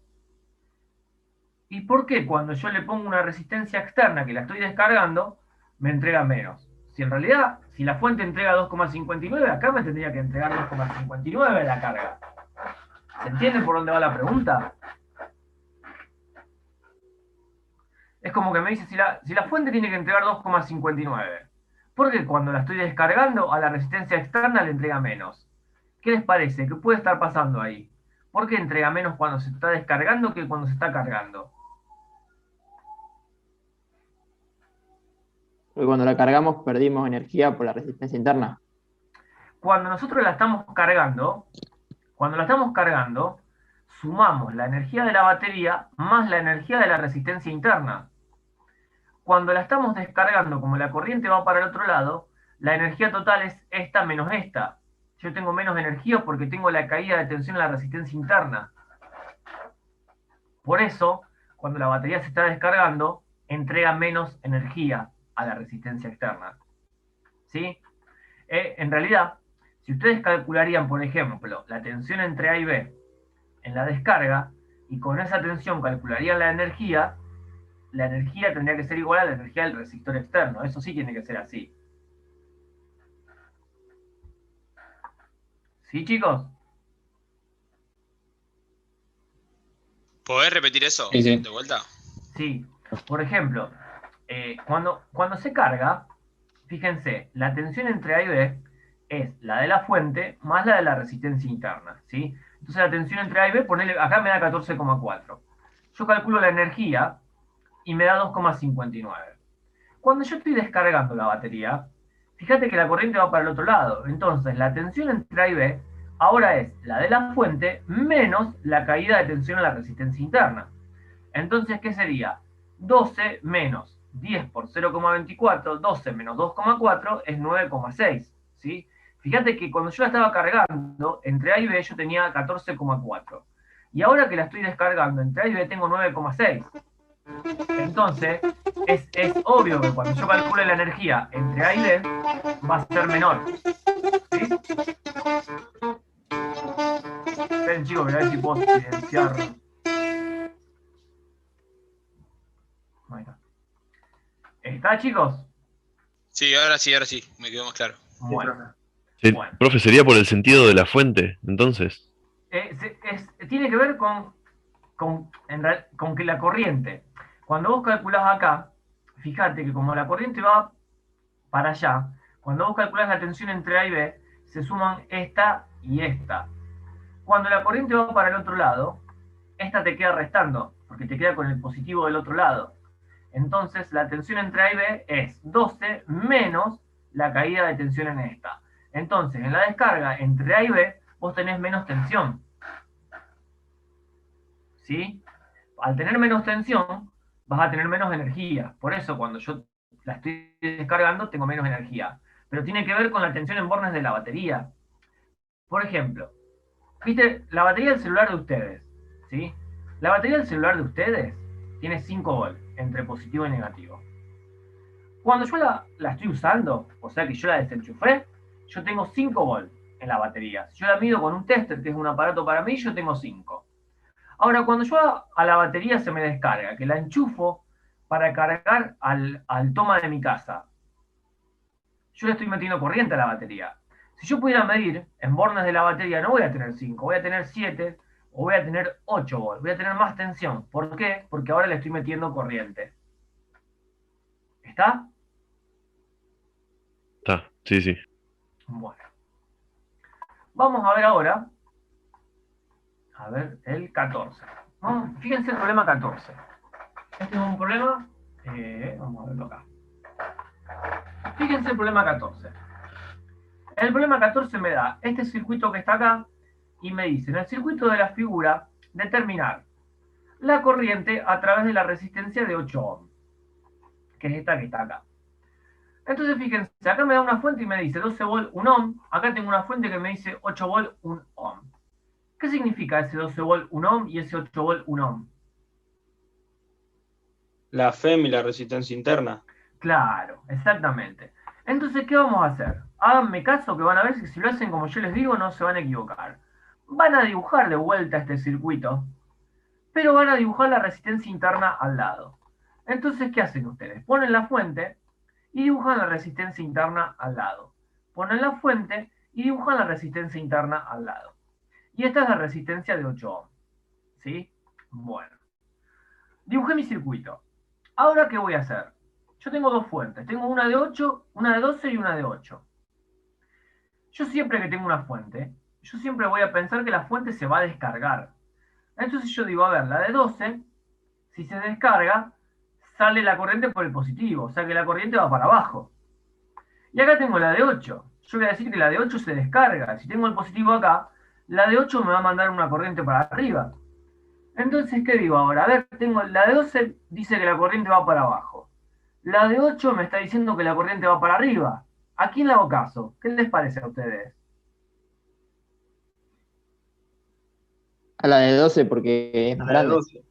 ¿y por qué cuando yo le pongo una resistencia externa que la estoy descargando, me entrega menos? Si en realidad, si la fuente entrega 2,59, acá me tendría que entregar 2,59 la carga. ¿Se entiende por dónde va la pregunta? Es como que me dice, si la fuente tiene que entregar 2,59, ¿por qué cuando la estoy descargando a la resistencia externa le entrega menos? ¿Qué les parece? ¿Qué puede estar pasando ahí? ¿Por qué entrega menos cuando se está descargando que cuando se está cargando? Porque cuando la cargamos perdimos energía por la resistencia interna. Cuando nosotros la estamos cargando, sumamos la energía de la batería más la energía de la resistencia interna. Cuando la estamos descargando, como la corriente va para el otro lado, la energía total es esta menos esta. Yo tengo menos energía porque tengo la caída de tensión en la resistencia interna. Por eso, cuando la batería se está descargando, entrega menos energía a la resistencia externa. ¿Sí? En realidad, si ustedes calcularían, por ejemplo, la tensión entre A y B en la descarga, y con esa tensión calcularían la energía tendría que ser igual a la energía del resistor externo. Eso sí tiene que ser así. ¿Sí, chicos? ¿Podés repetir eso Sí, sí. de vuelta? Sí. Por ejemplo, cuando se carga, fíjense, la tensión entre A y B es la de la fuente más la de la resistencia interna, ¿sí? Entonces la tensión entre A y B, ponele, acá me da 14,4. Yo calculo la energía y me da 2,59. Cuando yo estoy descargando la batería, fíjate que la corriente va para el otro lado. Entonces la tensión entre A y B ahora es la de la fuente menos la caída de tensión a la resistencia interna. Entonces, ¿qué sería? 12 menos 10 por 0,24, 12 menos 2,4 es 9,6, ¿sí? Fíjate que cuando yo la estaba cargando, entre A y B yo tenía 14,4. Y ahora que la estoy descargando, entre A y B tengo 9,6. Entonces, es obvio que cuando yo calcule la energía entre A y B, va a ser menor. ¿Sí? Esperen, chicos, voy a ver si puedo silenciar. Ahí está. ¿Está, chicos? Sí, ahora sí, me quedó más claro. Bueno. Sí, Bueno. profe, sería por el sentido de la fuente, entonces. Tiene que ver con que la corriente, cuando vos calculás acá, fíjate que como la corriente va para allá, cuando vos calculás la tensión entre A y B, se suman esta y esta. Cuando la corriente va para el otro lado, esta te queda restando, porque te queda con el positivo del otro lado. Entonces la tensión entre A y B es 12 menos la caída de tensión en esta. Entonces, en la descarga entre A y B, vos tenés menos tensión. ¿Sí? Al tener menos tensión, vas a tener menos energía. Por eso, cuando yo la estoy descargando, tengo menos energía. Pero tiene que ver con la tensión en bornes de la batería. Por ejemplo, ¿viste? La batería del celular de ustedes, ¿sí? La batería del celular de ustedes tiene 5 volts entre positivo y negativo. Cuando yo la estoy usando, o sea que yo la desenchufé, yo tengo 5 volts en la batería. Si yo la mido con un tester, que es un aparato para mí, yo tengo 5. Ahora, cuando yo a la batería se me descarga, que la enchufo para cargar al toma de mi casa, yo le estoy metiendo corriente a la batería. Si yo pudiera medir en bornes de la batería, no voy a tener 5, voy a tener 7 o voy a tener 8 volts, voy a tener más tensión. ¿Por qué? Porque ahora le estoy metiendo corriente. ¿Está? Está, sí, sí. Bueno. Vamos a ver ahora, el 14. ¿No? Fíjense el problema 14. Este es un problema, vamos a verlo acá. Fíjense el problema 14. El problema 14 me da este circuito que está acá y me dice, en el circuito de la figura, determinar la corriente a través de la resistencia de 8 ohms, que es esta que está acá. Entonces fíjense, acá me da una fuente y me dice 12 volt 1 ohm, acá tengo una fuente que me dice 8 volt 1 ohm. ¿Qué significa ese 12 volt 1 ohm y ese 8 volt 1 ohm? La FEM y la resistencia interna. Claro, exactamente. Entonces, ¿qué vamos a hacer? Háganme caso que van a ver que si lo hacen como yo les digo, no se van a equivocar. Van a dibujar de vuelta este circuito, pero van a dibujar la resistencia interna al lado. Entonces, ¿qué hacen ustedes? Ponen la fuente y dibujan la resistencia interna al lado. Ponen la fuente y dibujan la resistencia interna al lado. Y esta es la resistencia de 8 ohms. ¿Sí? Bueno. Dibujé mi circuito. Ahora, ¿qué voy a hacer? Yo tengo dos fuentes. Tengo una de 8, una de 12 y una de 8. Yo siempre que tengo una fuente, yo siempre voy a pensar que la fuente se va a descargar. Entonces yo digo, a ver, la de 12, si se descarga, sale la corriente por el positivo, o sea que la corriente va para abajo. Y acá tengo la de 8. Yo voy a decir que la de 8 se descarga. Si tengo el positivo acá, la de 8 me va a mandar una corriente para arriba. Entonces, ¿qué digo ahora? A ver, tengo la de 12, dice que la corriente va para abajo. La de 8 me está diciendo que la corriente va para arriba. ¿A quién le hago caso? ¿Qué les parece a ustedes? A la de 12 porque es más La de grande. 12.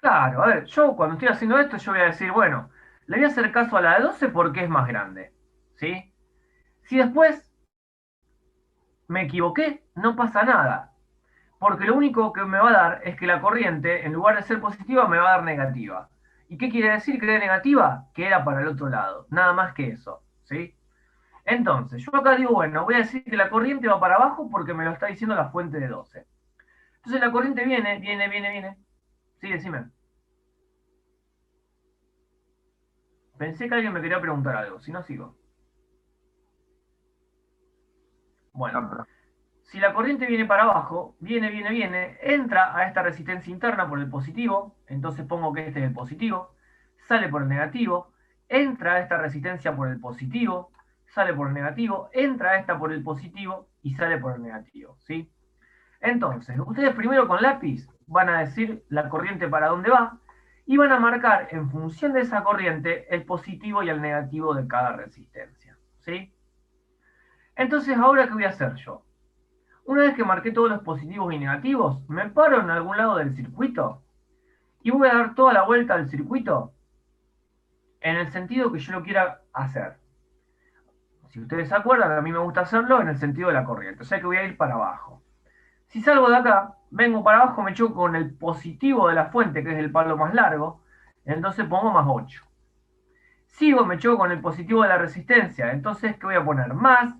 Claro, a ver, yo cuando estoy haciendo esto, yo voy a decir, bueno, le voy a hacer caso a la de 12 porque es más grande, ¿sí? Si después me equivoqué, no pasa nada, porque lo único que me va a dar es que la corriente, en lugar de ser positiva, me va a dar negativa. ¿Y qué quiere decir que de negativa? Que era para el otro lado, nada más que eso, ¿sí? Entonces, yo acá digo, bueno, voy a decir que la corriente va para abajo porque me lo está diciendo la fuente de 12. Entonces la corriente viene. Sí, decime. Pensé que alguien me quería preguntar algo, si no sigo. Bueno, No, pero si la corriente viene para abajo, viene, entra a esta resistencia interna por el positivo, entonces pongo que este es el positivo, sale por el negativo, entra a esta resistencia por el positivo, sale por el negativo, entra a esta por el positivo y sale por el negativo, ¿sí? Entonces, ustedes primero con lápiz van a decir la corriente para dónde va y van a marcar en función de esa corriente el positivo y el negativo de cada resistencia, ¿sí? Entonces, ¿ahora qué voy a hacer yo? Una vez que marqué todos los positivos y negativos, me paro en algún lado del circuito y voy a dar toda la vuelta al circuito en el sentido que yo lo quiera hacer. Si ustedes se acuerdan, a mí me gusta hacerlo en el sentido de la corriente, o sea que voy a ir para abajo. Si salgo de acá, vengo para abajo, me choco con el positivo de la fuente, que es el palo más largo, entonces pongo más 8. Sigo, me choco con el positivo de la resistencia, entonces ¿qué voy a poner? Más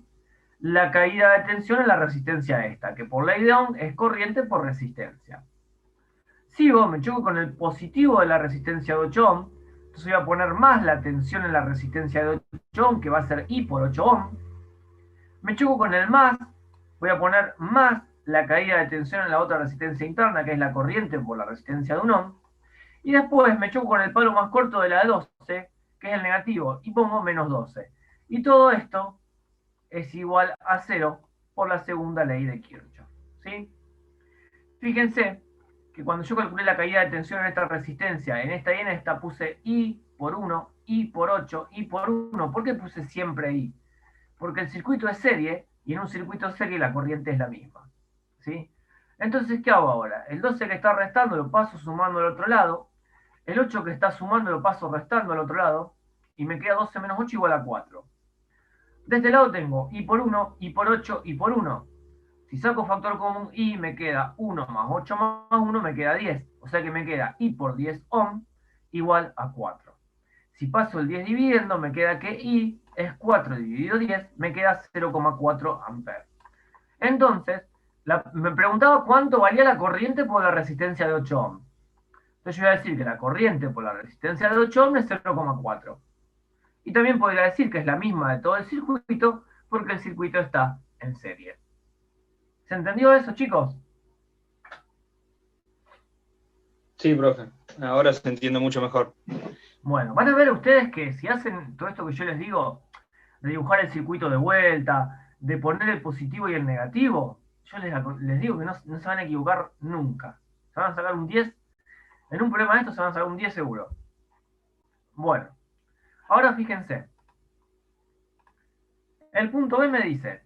la caída de tensión en la resistencia esta, que por ley de Ohm es corriente por resistencia. Sigo, me choco con el positivo de la resistencia de 8 ohm, entonces voy a poner más la tensión en la resistencia de 8 ohm, que va a ser I por 8 ohm. Me choco con el más, voy a poner más la caída de tensión en la otra resistencia interna, que es la corriente por la resistencia de 1 ohm. Y después me choco con el palo más corto de la de 12, que es el negativo, y pongo menos 12. Y todo esto es igual a 0 por la segunda ley de Kirchhoff, ¿sí? Fíjense que cuando yo calculé la caída de tensión en esta resistencia, en esta y en esta, puse I por 1, I por 8, I por 1. ¿Por qué puse siempre I? Porque el circuito es serie, y en un circuito serie la corriente es la misma, ¿sí? Entonces, ¿qué hago ahora? El 12 que está restando lo paso sumando al otro lado, el 8 que está sumando lo paso restando al otro lado, y me queda 12 menos 8 igual a 4. De este lado tengo I por 1, I por 8, I por 1. Si saco factor común I, me queda 1 más 8 más 1, me queda 10. O sea que me queda I por 10 ohm igual a 4. Si paso el 10 dividiendo, me queda que I es 4 dividido 10, me queda 0,4 amperes. Entonces, me preguntaba cuánto valía la corriente por la resistencia de 8 ohm. Entonces yo voy a decir que la corriente por la resistencia de 8 ohm es 0,4. Y también podría decir que es la misma de todo el circuito, porque el circuito está en serie. ¿Se entendió eso, chicos? Sí, profe. Ahora se entiende mucho mejor. Bueno, van a ver ustedes que si hacen todo esto que yo les digo, de dibujar el circuito de vuelta, de poner el positivo y el negativo, yo les digo que no se van a equivocar nunca. Se van a sacar un 10. En un problema de esto se van a sacar un 10 seguro. Bueno, ahora fíjense. El punto B me dice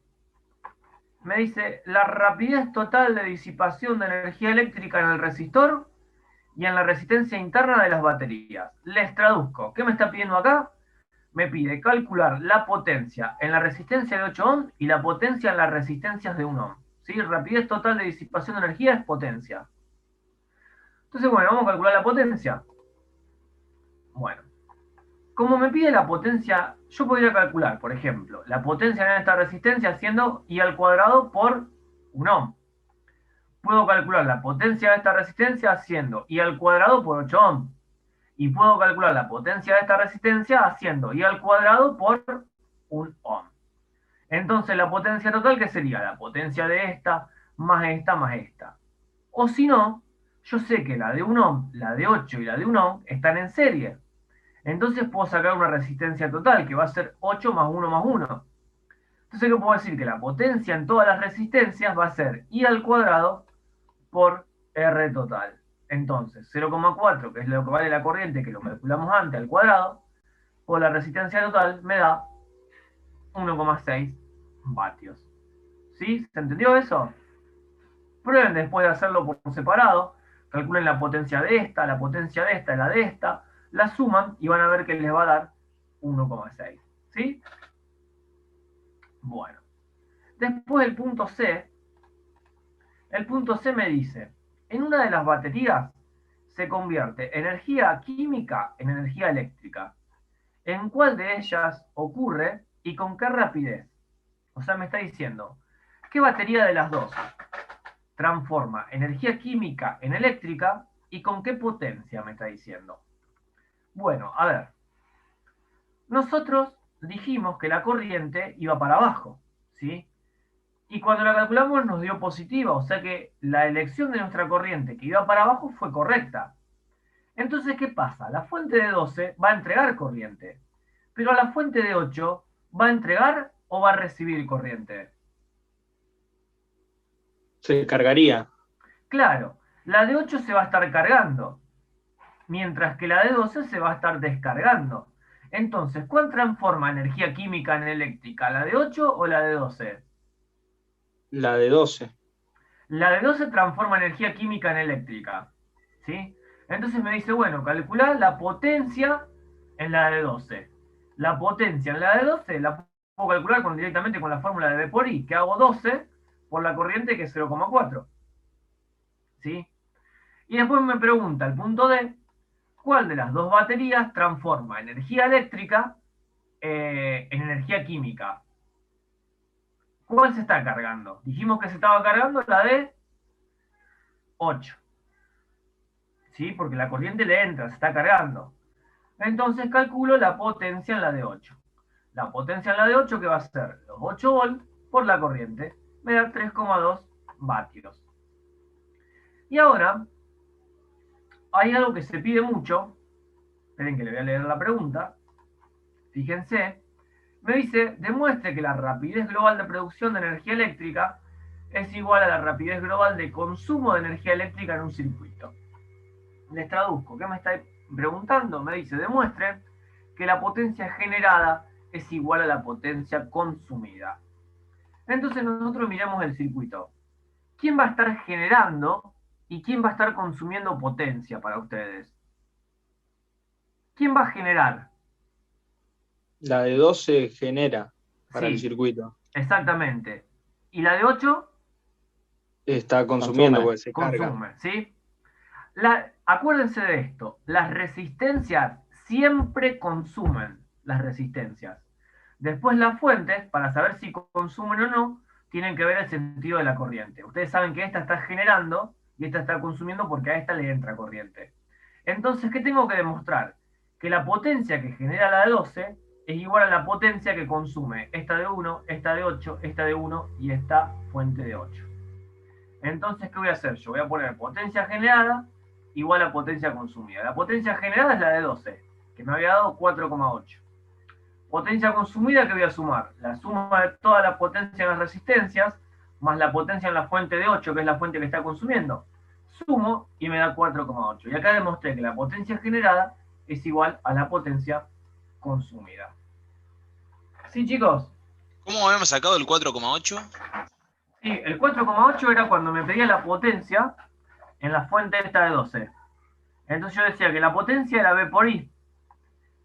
la rapidez total de disipación de energía eléctrica en el resistor y en la resistencia interna de las baterías. Les traduzco. ¿Qué me está pidiendo acá? Me pide calcular la potencia en la resistencia de 8 ohm y la potencia en las resistencias de 1 ohm. ¿Sí? Rapidez total de disipación de energía es potencia. Entonces, bueno, vamos a calcular la potencia. Bueno, como me pide la potencia, yo podría calcular, por ejemplo, la potencia en esta resistencia siendo I al cuadrado por 1 ohm. Puedo calcular la potencia de esta resistencia haciendo I al cuadrado por 8 ohm. Y puedo calcular la potencia de esta resistencia haciendo I al cuadrado por 1 ohm. Entonces la potencia total, ¿qué sería? La potencia de esta más esta más esta. O si no, yo sé que la de 1 ohm, la de 8 y la de 1 ohm están en serie. Entonces puedo sacar una resistencia total, que va a ser 8 más 1 más 1. Entonces, ¿qué puedo decir? Que la potencia en todas las resistencias va a ser I al cuadrado por R total. Entonces, 0,4, que es lo que vale la corriente, que lo calculamos antes, al cuadrado, por la resistencia total, me da 1,6 vatios. ¿Sí? ¿Se entendió eso? Prueben después de hacerlo por separado, calculen la potencia de esta, la potencia de esta y la de esta, la suman y van a ver que les va a dar 1,6. ¿Sí? Bueno. Después el punto C. El punto C me dice, en una de las baterías se convierte energía química en energía eléctrica. ¿En cuál de ellas ocurre y con qué rapidez? O sea, me está diciendo, ¿qué batería de las dos transforma energía química en eléctrica y con qué potencia me está diciendo? Bueno, a ver. Nosotros dijimos que la corriente iba para abajo, ¿sí? Y cuando la calculamos nos dio positiva, o sea que la elección de nuestra corriente que iba para abajo fue correcta. Entonces, ¿qué pasa? La fuente de 12 va a entregar corriente, pero la fuente de 8 ¿va a entregar o va a recibir corriente? Se cargaría. Claro, la de 8 se va a estar cargando, mientras que la de 12 se va a estar descargando. Entonces, ¿cuál transforma energía química en eléctrica? ¿La de 8 o la de 12? La de 12. La de 12 transforma energía química en eléctrica, ¿sí? Entonces me dice, bueno, calcular la potencia en la de 12. La potencia en la de 12 la puedo calcular directamente con la fórmula de V por I, que hago 12 por la corriente que es 0,4. ¿Sí? Y después me pregunta el punto D, ¿cuál de las dos baterías transforma energía eléctrica en energía química? ¿Cuál se está cargando? Dijimos que se estaba cargando la de 8. ¿Sí? Porque la corriente le entra, se está cargando. Entonces calculo la potencia en la de 8. La potencia en la de 8, que va a ser los 8 volts por la corriente, me da 3,2 vatios. Y ahora, hay algo que se pide mucho. Esperen que le voy a leer la pregunta. Fíjense. Me dice, demuestre que la rapidez global de producción de energía eléctrica es igual a la rapidez global de consumo de energía eléctrica en un circuito. Les traduzco. ¿Qué me está preguntando? Me dice, demuestre que la potencia generada es igual a la potencia consumida. Entonces nosotros miramos el circuito. ¿Quién va a estar generando y quién va a estar consumiendo potencia para ustedes? ¿Quién va a generar? La de 12 genera para Sí, el circuito. exactamente. ¿Y la de 8? Está consumiendo Consume. porque se carga. Consume, ¿sí? Acuérdense de esto, las resistencias siempre consumen las resistencias. Después las fuentes, para saber si consumen o no, tienen que ver el sentido de la corriente. Ustedes saben que esta está generando y esta está consumiendo porque a esta le entra corriente. Entonces, ¿qué tengo que demostrar? Que la potencia que genera la de 12 es igual a la potencia que consume esta de 1, esta de 8, esta de 1 y esta fuente de 8. Entonces, ¿qué voy a hacer? Yo voy a poner potencia generada igual a potencia consumida. La potencia generada es la de 12, que me había dado 4,8. Potencia consumida, ¿qué voy a sumar? La suma de toda la potencia en las resistencias, más la potencia en la fuente de 8, que es la fuente que está consumiendo. Sumo y me da 4,8. Y acá demostré que la potencia generada es igual a la potencia consumida. ¿Sí, chicos? ¿Cómo habíamos sacado el 4,8? Sí, el 4,8 era cuando me pedía la potencia en la fuente esta de 12. Entonces yo decía que la potencia era V por I.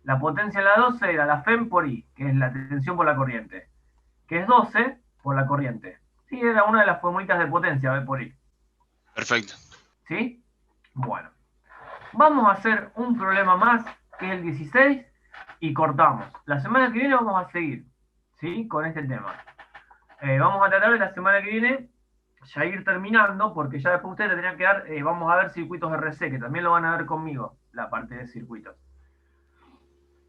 La potencia en la 12 era la FEM por I, que es la tensión por la corriente, que es 12 por la corriente. Sí, era una de las formulitas de potencia, V por I. Perfecto. ¿Sí? Bueno. Vamos a hacer un problema más, que es el 16, y cortamos. La semana que viene vamos a seguir, ¿sí? Con este tema. Vamos a tratar de la semana que viene ya ir terminando, porque ya después ustedes tendrían que dar, vamos a ver circuitos RC, que también lo van a ver conmigo, la parte de circuitos.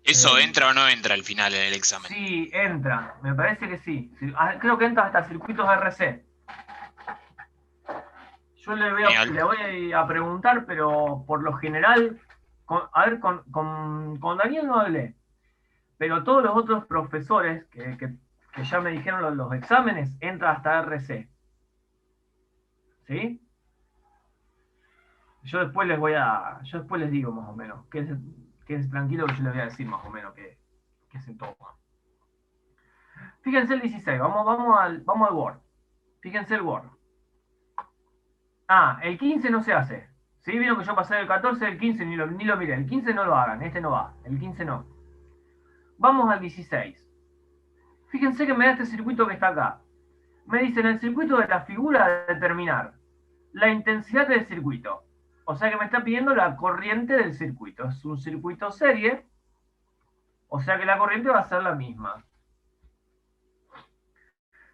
¿Eso entra o no entra al final en el examen? Sí, entra, me parece que sí. Creo que entra hasta circuitos RC. Yo le voy a preguntar, pero por lo general, con Daniel no hablé, pero todos los otros profesores que ya me dijeron los exámenes, entra hasta RC. ¿Sí? Yo después les digo más o menos, quédense tranquilo que yo les voy a decir más o menos qué se toma. Fíjense el 16, vamos al Word. Fíjense el Word. Ah, el 15 no se hace, ¿Sí? Vieron que yo pasé del 14 al 15, ni lo miré. El 15 no lo hagan, este no va. El 15 no. Vamos al 16. Fíjense que me da este circuito que está acá. Me dice en el circuito de la figura determinar la intensidad del circuito. O sea que me está pidiendo la corriente del circuito. Es un circuito serie. O sea que la corriente va a ser la misma.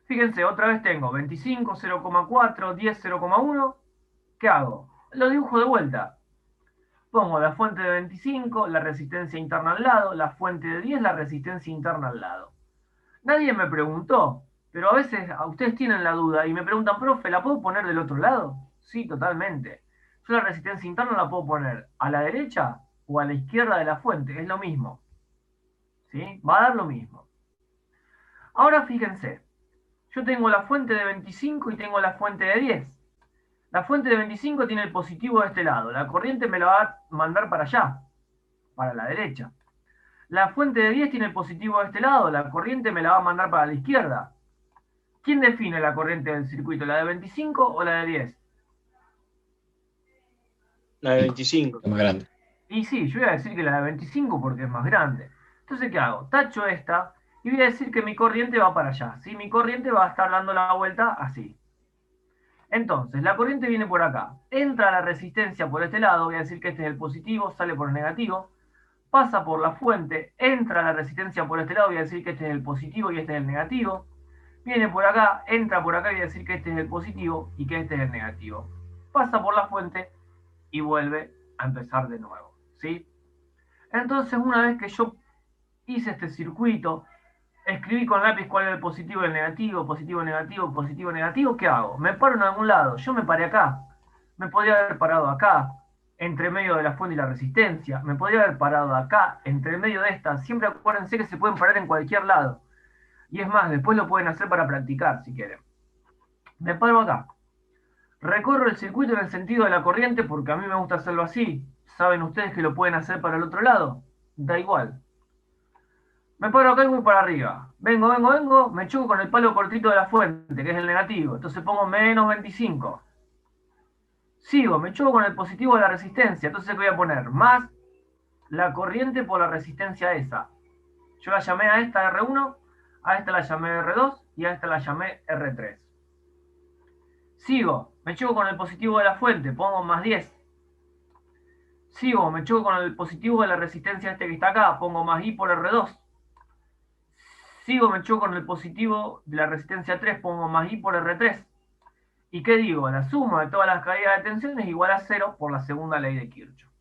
Fíjense, otra vez tengo 25, 0,4, 10, 0,1. ¿Qué hago? Lo dibujo de vuelta. Pongo la fuente de 25, la resistencia interna al lado, la fuente de 10, la resistencia interna al lado. Nadie me preguntó, pero a veces ustedes tienen la duda y me preguntan, profe, ¿la puedo poner del otro lado? Sí, totalmente. Yo la resistencia interna la puedo poner a la derecha o a la izquierda de la fuente, es lo mismo. ¿Sí? Va a dar lo mismo. Ahora fíjense, yo tengo la fuente de 25 y tengo la fuente de 10. La fuente de 25 tiene el positivo de este lado. La corriente me la va a mandar para allá, para la derecha. La fuente de 10 tiene el positivo de este lado. La corriente me la va a mandar para la izquierda. ¿Quién define la corriente del circuito? ¿La de 25 o la de 10? La de 25. Es más grande. Y sí, yo voy a decir que la de 25 porque es más grande. Entonces, ¿qué hago? Tacho esta y voy a decir que mi corriente va para allá. ¿Sí? Mi corriente va a estar dando la vuelta así. Entonces, la corriente viene por acá. Entra la resistencia por este lado. Voy a decir que este es el positivo, sale por el negativo. Pasa por la fuente, entra la resistencia por este lado. Voy a decir que este es el positivo y este es el negativo. Viene por acá, entra por acá y voy a decir que este es el positivo y que este es el negativo. Pasa por la fuente y vuelve a empezar de nuevo. ¿Sí? Entonces, una vez que yo hice este circuito, escribí con lápiz cuál era el positivo y el negativo, positivo, negativo, positivo, negativo, ¿qué hago? Me paro en algún lado. Yo me paré acá. Me podría haber parado acá, entre medio de la fuente y la resistencia. Me podría haber parado acá, entre medio de estas. Siempre acuérdense que se pueden parar en cualquier lado. Y es más, después lo pueden hacer para practicar, si quieren. Me paro acá. Recorro el circuito en el sentido de la corriente porque a mí me gusta hacerlo así. ¿Saben ustedes que lo pueden hacer para el otro lado? Da igual. Me paro acá y voy para arriba. Vengo, me choco con el palo cortito de la fuente, que es el negativo. Entonces pongo menos 25. Sigo, me choco con el positivo de la resistencia. Entonces voy a poner más la corriente por la resistencia esa. Yo la llamé a esta R1, a esta la llamé R2 y a esta la llamé R3. Sigo, me choco con el positivo de la fuente, pongo más 10. Sigo, me choco con el positivo de la resistencia este que está acá, pongo más I por R2. Sigo, me choco con el positivo de la resistencia 3, pongo más I por R3. ¿Y qué digo? La suma de todas las caídas de tensión es igual a 0 por la segunda ley de Kirchhoff.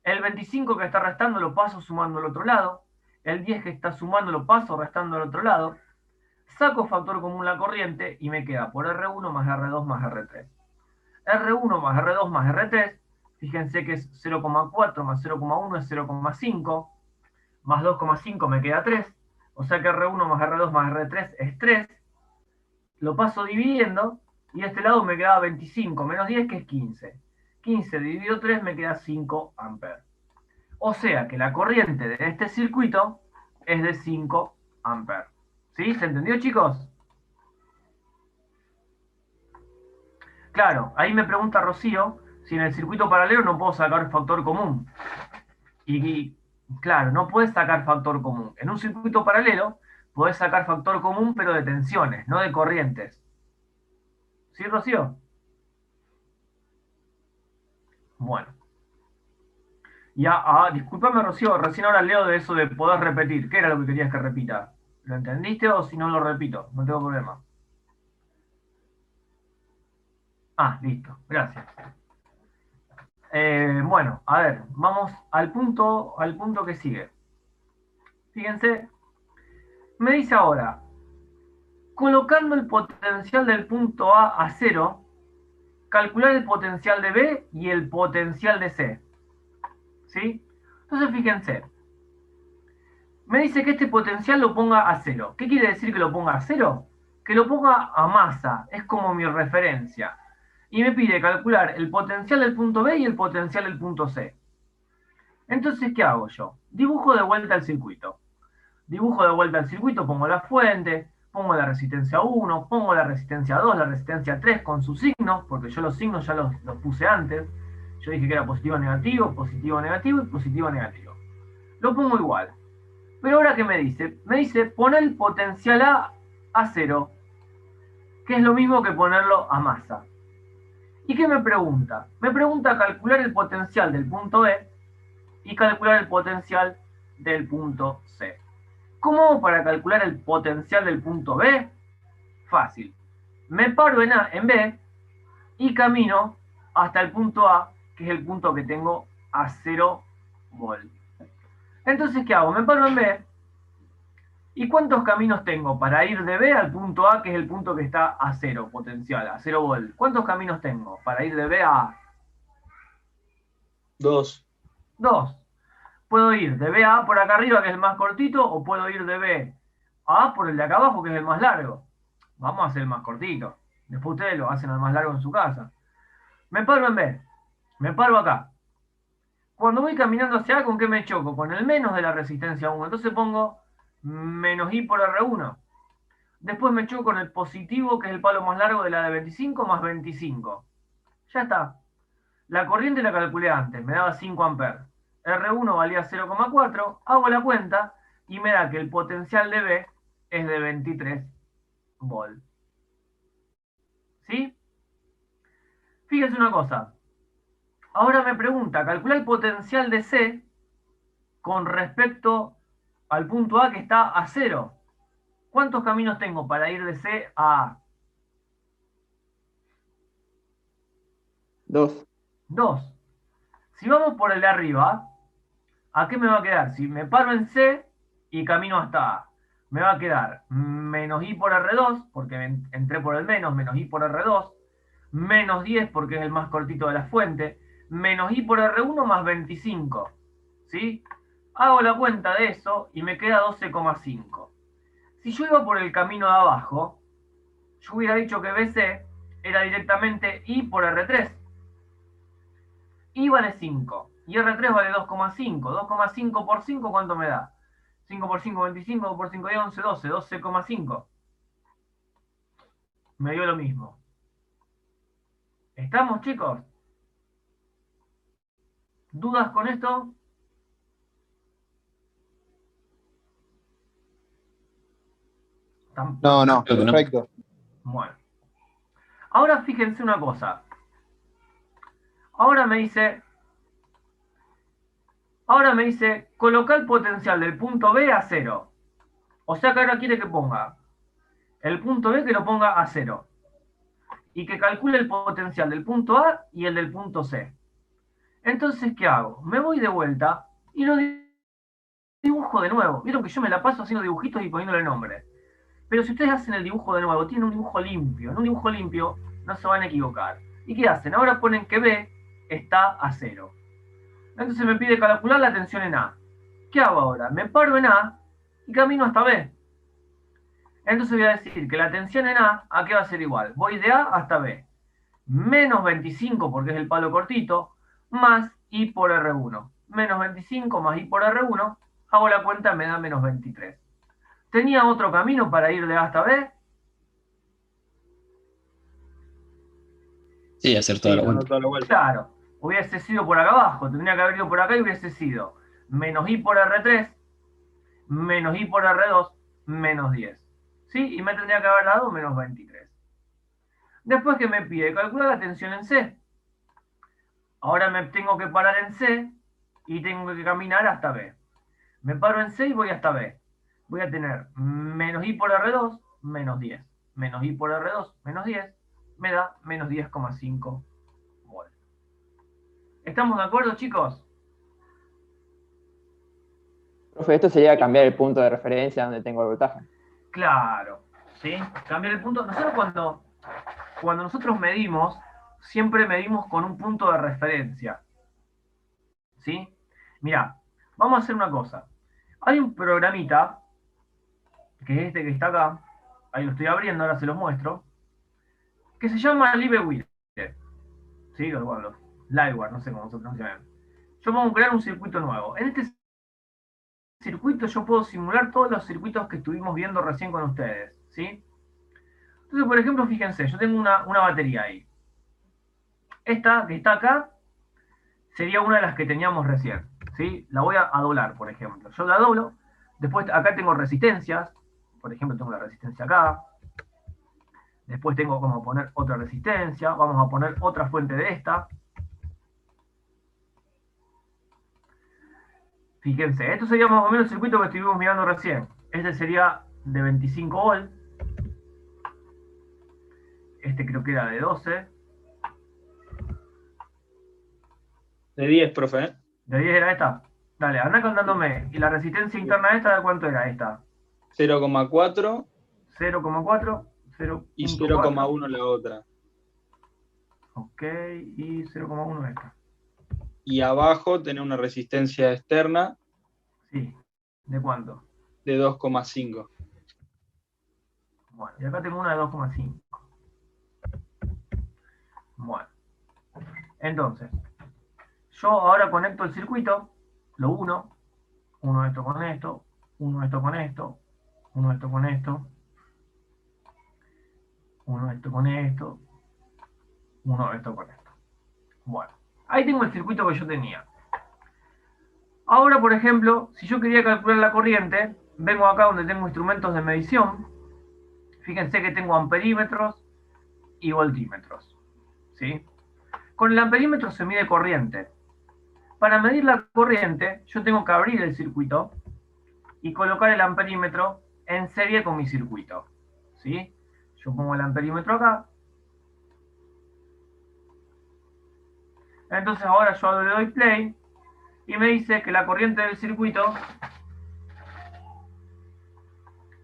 El 25 que está restando lo paso sumando al otro lado. El 10 que está sumando lo paso restando al otro lado. Saco factor común la corriente y me queda por R1 más R2 más R3. R1 más R2 más R3, fíjense que es 0,4 más 0,1 es 0,5, más 2,5 me queda 3, o sea que R1 más R2 más R3 es 3. Lo paso dividiendo y de este lado me queda 25 menos 10 que es 15. 15 dividido 3 me queda 5 amperes. O sea que la corriente de este circuito es de 5 amperes. ¿Sí? ¿Se entendió, chicos? Claro, ahí me pregunta Rocío si en el circuito paralelo no puedo sacar factor común. Y claro, no puedes sacar factor común. En un circuito paralelo podés sacar factor común, pero de tensiones, no de corrientes. ¿Sí, Rocío? Bueno. Ya, discúlpame, Rocío, recién ahora leo de eso de poder repetir. ¿Qué era lo que querías que repita? ¿Lo entendiste o si no lo repito? No tengo problema. Listo, gracias. Bueno, a ver, vamos al punto que sigue. Fíjense, me dice ahora, colocando el potencial del punto A 0, calcular el potencial de B y el potencial de C. ¿Sí? Entonces, fíjense, me dice que este potencial lo ponga a 0. ¿Qué quiere decir que lo ponga a 0? Que lo ponga a masa, es como mi referencia. Y me pide calcular el potencial del punto B y el potencial del punto C. Entonces, ¿qué hago yo? Dibujo de vuelta el circuito. Dibujo de vuelta el circuito, pongo la fuente, pongo la resistencia 1, pongo la resistencia 2, la resistencia 3 con sus signos, porque yo los signos ya los puse antes. Yo dije que era positivo, negativo y positivo, negativo. Lo pongo igual. Pero ahora, ¿qué me dice? Me dice poner el potencial a 0, que es lo mismo que ponerlo a masa. ¿Y qué me pregunta? Me pregunta calcular el potencial del punto B y calcular el potencial del punto C. ¿Cómo hago para calcular el potencial del punto B? Fácil. Me paro en B y camino hasta el punto A, que es el punto que tengo a 0 volt. Entonces, ¿qué hago? Me paro en B. ¿Y cuántos caminos tengo para ir de B al punto A, que es el punto que está a 0 potencial, a 0 volt? ¿Cuántos caminos tengo para ir de B a A? 2. 2. Puedo ir de B a A por acá arriba, que es el más cortito, o puedo ir de B a A por el de acá abajo, que es el más largo. Vamos a hacer el más cortito. Después ustedes lo hacen al más largo en su casa. Me paro en B. Me paro acá. Cuando voy caminando hacia A, ¿con qué me choco? Con el menos de la resistencia 1. Entonces pongo menos I por R1. Después me choco con el positivo, que es el palo más largo de la de 25, más 25. Ya está. La corriente la calculé antes, me daba 5 amperes. R1 valía 0,4, hago la cuenta y me da que el potencial de B es de 23 volt. ¿Sí? Fíjense una cosa. Ahora me pregunta, calcula el potencial de C con respecto al punto A que está a 0. ¿Cuántos caminos tengo para ir de C a A? 2. 2. Si vamos por el de arriba, ¿a qué me va a quedar? Si me paro en C y camino hasta A, me va a quedar menos I por R2, porque entré por el menos I por R2, menos 10 porque es el más cortito de la fuente, menos I por R1 más 25. ¿Sí? Hago la cuenta de eso y me queda 12,5. Si yo iba por el camino de abajo, yo hubiera dicho que BC era directamente I por R3. I vale 5 y R3 vale 2,5. 2,5 por 5, ¿cuánto me da? 5 por 5, 25, 2 por 5, 10, 11, 12, 12,5. Me dio lo mismo. ¿Estamos, chicos? ¿Dudas con esto? No, Creo que no. perfecto. Bueno. Ahora fíjense una cosa. Ahora me dice, colocar el potencial del punto B a 0. O sea que ahora quiere que ponga el punto B, que lo ponga a 0. Y que calcule el potencial del punto A y el del punto C. Entonces, ¿qué hago? Me voy de vuelta y lo dibujo de nuevo. Vieron que yo me la paso haciendo dibujitos y poniéndole nombre. Pero si ustedes hacen el dibujo de nuevo, tienen un dibujo limpio. En un dibujo limpio no se van a equivocar. ¿Y qué hacen? Ahora ponen que B está a 0. Entonces me pide calcular la tensión en A. ¿Qué hago ahora? Me paro en A y camino hasta B. Entonces voy a decir que la tensión en A, ¿a qué va a ser igual? Voy de A hasta B. Menos 25, porque es el palo cortito, más I por R1. Menos 25 más I por R1, hago la cuenta, me da menos 23. ¿Tenía otro camino para ir de A hasta B? Sí, hacer toda la no, vuelta. toda la vuelta. Claro, hubiese sido por acá abajo, tendría que haber ido por acá y hubiese sido menos I por R3, menos I por R2, menos 10. ¿Sí? Y me tendría que haber dado menos 23. Después que me pide calcular la tensión en C. Ahora me tengo que parar en C y tengo que caminar hasta B. Me paro en C y voy hasta B. Voy a tener menos I por R2, menos 10. Menos I por R2, menos 10, me da menos 10,5 volt. ¿Estamos de acuerdo, chicos? Profe, esto sería cambiar el punto de referencia donde tengo el voltaje. Claro, ¿sí? Cambiar el punto. Nosotros cuando nosotros medimos, siempre medimos con un punto de referencia. ¿Sí? Mirá, vamos a hacer una cosa. Hay un programita, que es este que está acá, ahí lo estoy abriendo, ahora se los muestro, que se llama LiveWire. ¿Sí? Bueno, los Livewire, no sé cómo se pronuncia bien. Yo vamos a crear un circuito nuevo. En este circuito yo puedo simular todos los circuitos que estuvimos viendo recién con ustedes. ¿Sí? Entonces, por ejemplo, fíjense, yo tengo una batería ahí. Esta que está acá sería una de las que teníamos recién, ¿sí? La voy a doblar, por ejemplo. Yo la doblo, después acá tengo resistencias, por ejemplo, tengo la resistencia acá, después tengo como poner otra resistencia, vamos a poner otra fuente de esta. Fíjense, esto sería más o menos el circuito que estuvimos mirando recién. Este sería de 25 volt. Este creo que era de 12. De 10, profe, ¿eh? ¿De 10 era esta? Dale, anda contándome. ¿Y la resistencia interna esta de cuánto era esta? 0,4 0,4, y 0,4. 0,1 la otra. Ok, y 0,1 esta. Y abajo tenés una resistencia externa Sí. ¿De cuánto? de 2,5. Bueno, y acá tengo una de 2,5. Bueno. Entonces, yo ahora conecto el circuito, lo uno esto con esto, uno esto con esto, uno esto con esto, uno esto con esto, uno esto con esto. Bueno, ahí tengo el circuito que yo tenía. Ahora, por ejemplo, si yo quería calcular la corriente, vengo acá donde tengo instrumentos de medición. Fíjense que tengo amperímetros y voltímetros, ¿sí? Con el amperímetro se mide corriente. Para medir la corriente, yo tengo que abrir el circuito y colocar el amperímetro en serie con mi circuito, ¿sí? Yo pongo el amperímetro acá. Entonces ahora yo le doy play y me dice que la corriente del circuito...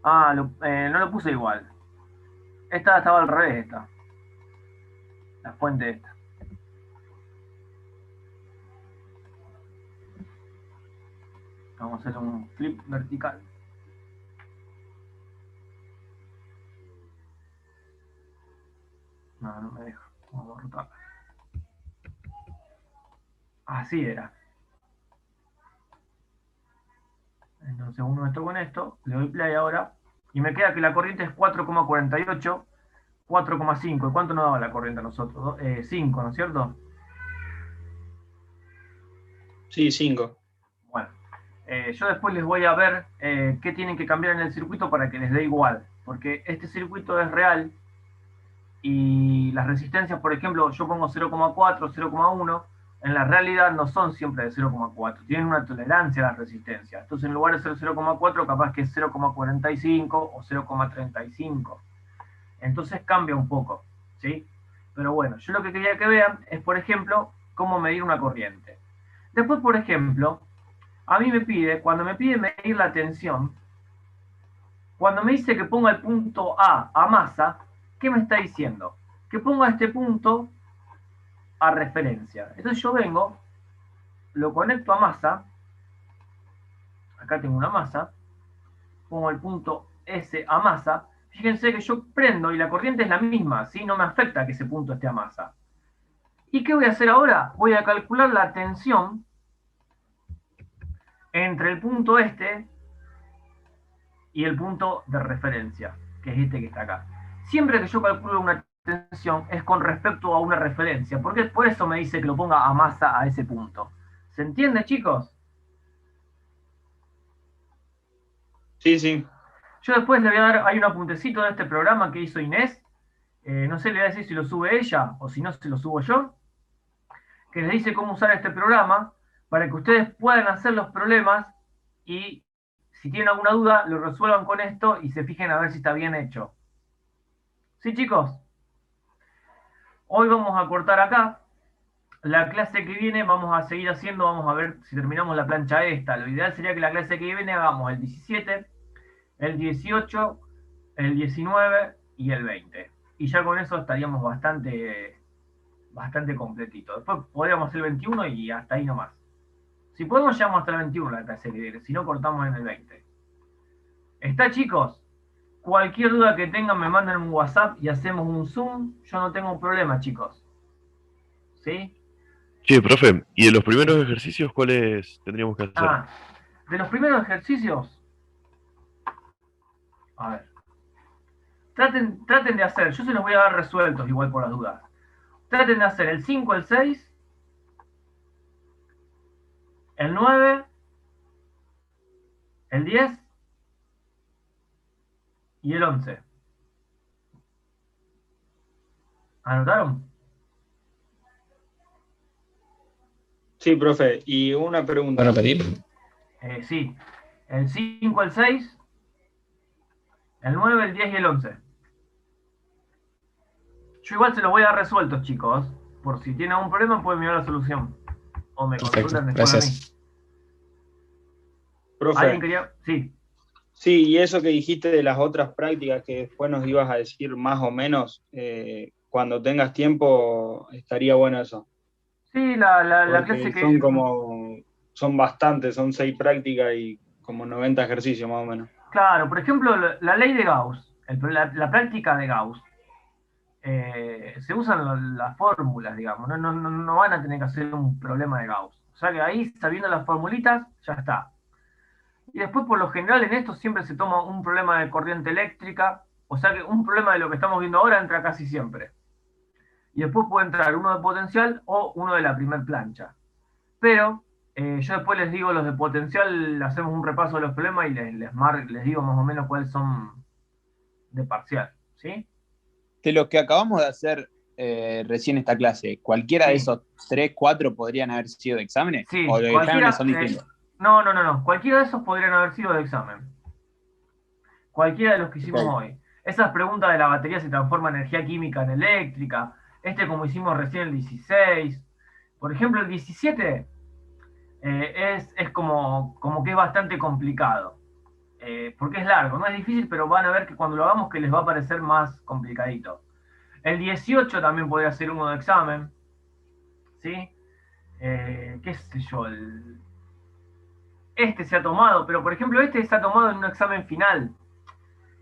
no lo puse igual. Esta estaba al revés, esta. La fuente esta. Vamos a hacer un flip vertical. No me deja. Vamos a rotar. Así era. Entonces uno esto con esto, le doy play ahora, y me queda que la corriente es 4,48, 4,5. ¿Y cuánto nos daba la corriente a nosotros? 5, ¿no es cierto? Sí, 5. Bueno, yo después les voy a ver qué tienen que cambiar en el circuito para que les dé igual, porque este circuito es real y las resistencias, por ejemplo, yo pongo 0,4, 0,1, en la realidad no son siempre de 0,4, tienen una tolerancia a las resistencias. Entonces en lugar de ser 0,4, capaz que es 0,45 o 0,35. Entonces cambia un poco, ¿sí? Pero bueno, yo lo que quería que vean es, por ejemplo, cómo medir una corriente. Después, por ejemplo, a mí me pide, cuando me pide medir la tensión, cuando me dice que ponga el punto A masa, ¿qué me está diciendo? Que ponga este punto a referencia. Entonces yo vengo, lo conecto a masa, acá tengo una masa, pongo el punto S a masa, fíjense que yo prendo y la corriente es la misma, ¿sí? No me afecta que ese punto esté a masa. ¿Y qué voy a hacer ahora? Voy a calcular la tensión entre el punto este y el punto de referencia, que es este que está acá. Siempre que yo calculo una tensión es con respecto a una referencia, porque por eso me dice que lo ponga a masa a ese punto. ¿Se entiende, chicos? Sí, sí. Yo después le voy a dar, hay un apuntecito de este programa que hizo Inés, no sé, le voy a decir si lo sube ella o si no, si lo subo yo, que les dice cómo usar este programa para que ustedes puedan hacer los problemas y si tienen alguna duda, lo resuelvan con esto y se fijen a ver si está bien hecho. ¿Sí, chicos? Hoy vamos a cortar acá. La clase que viene vamos a seguir haciendo, vamos a ver si terminamos la plancha esta. Lo ideal sería que la clase que viene hagamos el 17, el 18, el 19 y el 20. Y ya con eso estaríamos bastante completito. Después podríamos hacer el 21 y hasta ahí nomás. Si podemos, llegamos hasta el 21 la clase que viene. Si no, cortamos en el 20. ¿Está, chicos? Cualquier duda que tengan, me mandan un WhatsApp y hacemos un Zoom. Yo no tengo problema, chicos. ¿Sí? Che, profe, ¿y de los primeros ejercicios cuáles tendríamos que hacer? De los primeros ejercicios. A ver. Traten de hacer, yo se los voy a dar resueltos igual por las dudas. Traten de hacer el 5, el 6 el 9, el 10 y el 11. ¿Anotaron? Sí, profe. Y una pregunta. ¿Puedo repetir? Sí. El 5, el 6, el 9, el 10 y el 11. Yo igual se los voy a dar resueltos, chicos. Por si tienen algún problema, pueden mirar la solución. O me Perfecto, consultan después a mí. gracias. Profe. ¿Alguien quería? Sí. Sí, y eso que dijiste de las otras prácticas que después nos ibas a decir más o menos, cuando tengas tiempo, estaría bueno eso. Sí, la Porque clase que... son bastantes, son 6 prácticas y como 90 ejercicios más o menos. Claro, por ejemplo, la ley de Gauss, la práctica de Gauss, se usan las fórmulas, digamos, no van a tener que hacer un problema de Gauss. O sea que ahí, sabiendo las formulitas, ya está. Y después, por lo general, en esto siempre se toma un problema de corriente eléctrica, o sea que un problema de lo que estamos viendo ahora entra casi siempre. Y después puede entrar uno de potencial o uno de la primer plancha. Pero yo después les digo los de potencial, hacemos un repaso de los problemas y les digo más o menos cuáles son de parcial, ¿sí? De lo que acabamos de hacer recién esta clase, ¿cualquiera de esos 3, 4 podrían haber sido de exámenes? Sí, ¿O los exámenes son distintos? No. Cualquiera de esos podrían haber sido de examen. Cualquiera de los que hicimos hoy. Esas preguntas de la batería se transforma en energía química en eléctrica. Como hicimos recién el 16. Por ejemplo, el 17 es como que es bastante complicado. Porque es largo, no es difícil, pero van a ver que cuando lo hagamos que les va a parecer más complicadito. El 18 también podría ser uno de examen. ¿Sí? ¿Qué sé yo? Este se ha tomado, pero por ejemplo este se ha tomado en un examen final.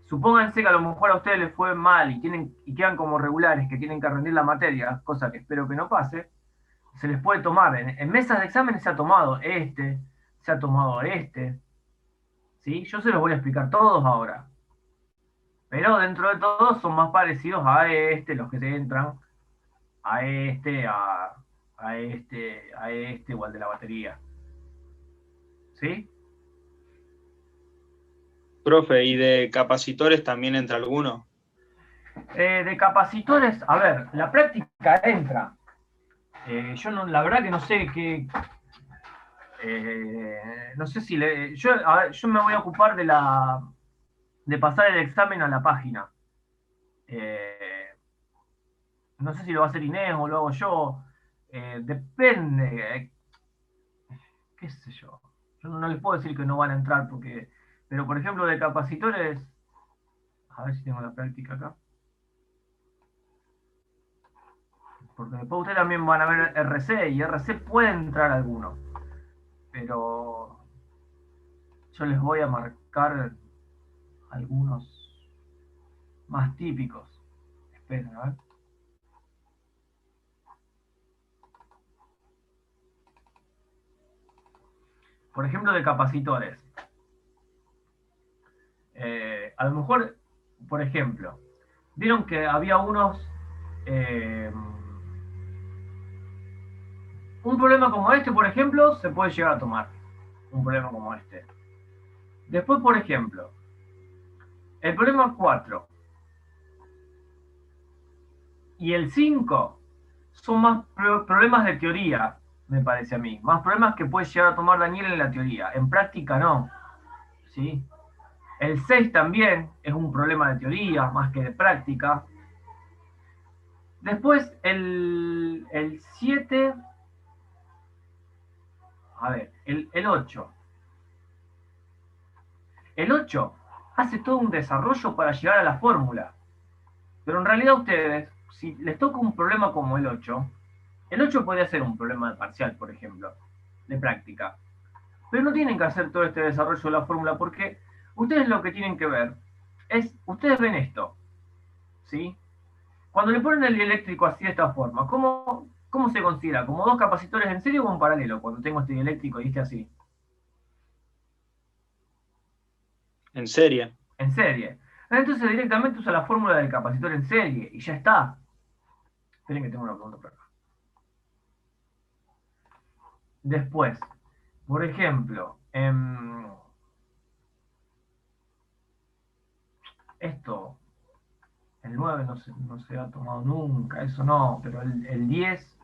Supónganse que a lo mejor a ustedes les fue mal y quedan como regulares, que tienen que rendir la materia, cosa que espero que no pase. Se les puede tomar. En mesas de exámenes se ha tomado se ha tomado este. ¿Sí? Yo se los voy a explicar todos ahora. Pero dentro de todos son más parecidos a los que se entran, a este o al de la batería. ¿Sí? Profe, ¿y de capacitores también entra alguno? De capacitores, a ver, la práctica entra. Yo la verdad que no sé qué. No sé si yo me voy a ocupar de pasar el examen a la página. No sé si lo va a hacer Inés o lo hago yo. Depende. Qué sé yo. Yo no les puedo decir que no van a entrar porque. Pero por ejemplo, de capacitores. A ver si tengo la práctica acá. Porque después ustedes también van a ver RC y RC puede entrar alguno. Pero yo les voy a marcar algunos más típicos. Esperen, a ver. Por ejemplo, de capacitores. A lo mejor, por ejemplo, vieron que había unos... un problema como este, por ejemplo, se puede llegar a tomar. Un problema como este. Después, por ejemplo, el problema 4 y el 5 son más problemas de teoría, me parece a mí. Más problemas que puede llegar a tomar Daniel en la teoría. En práctica no. ¿Sí? El 6 también es un problema de teoría, más que de práctica. Después, el 7... A ver, el 8. El 8 hace todo un desarrollo para llegar a la fórmula. Pero en realidad ustedes, si les toca un problema como el 8 podría ser un problema de parcial, por ejemplo, de práctica. Pero no tienen que hacer todo este desarrollo de la fórmula porque ustedes lo que tienen que ver es, ustedes ven esto, ¿sí? Cuando le ponen el eléctrico así de esta forma, ¿cómo se considera? ¿Como dos capacitores en serie o en paralelo cuando tengo este eléctrico y este así? En serie. En serie. Entonces directamente usa la fórmula del capacitor en serie y ya está. Esperen que tengo una pregunta por acá. Después, Por ejemplo, esto, el 9 no se ha tomado nunca, eso no, pero el 10,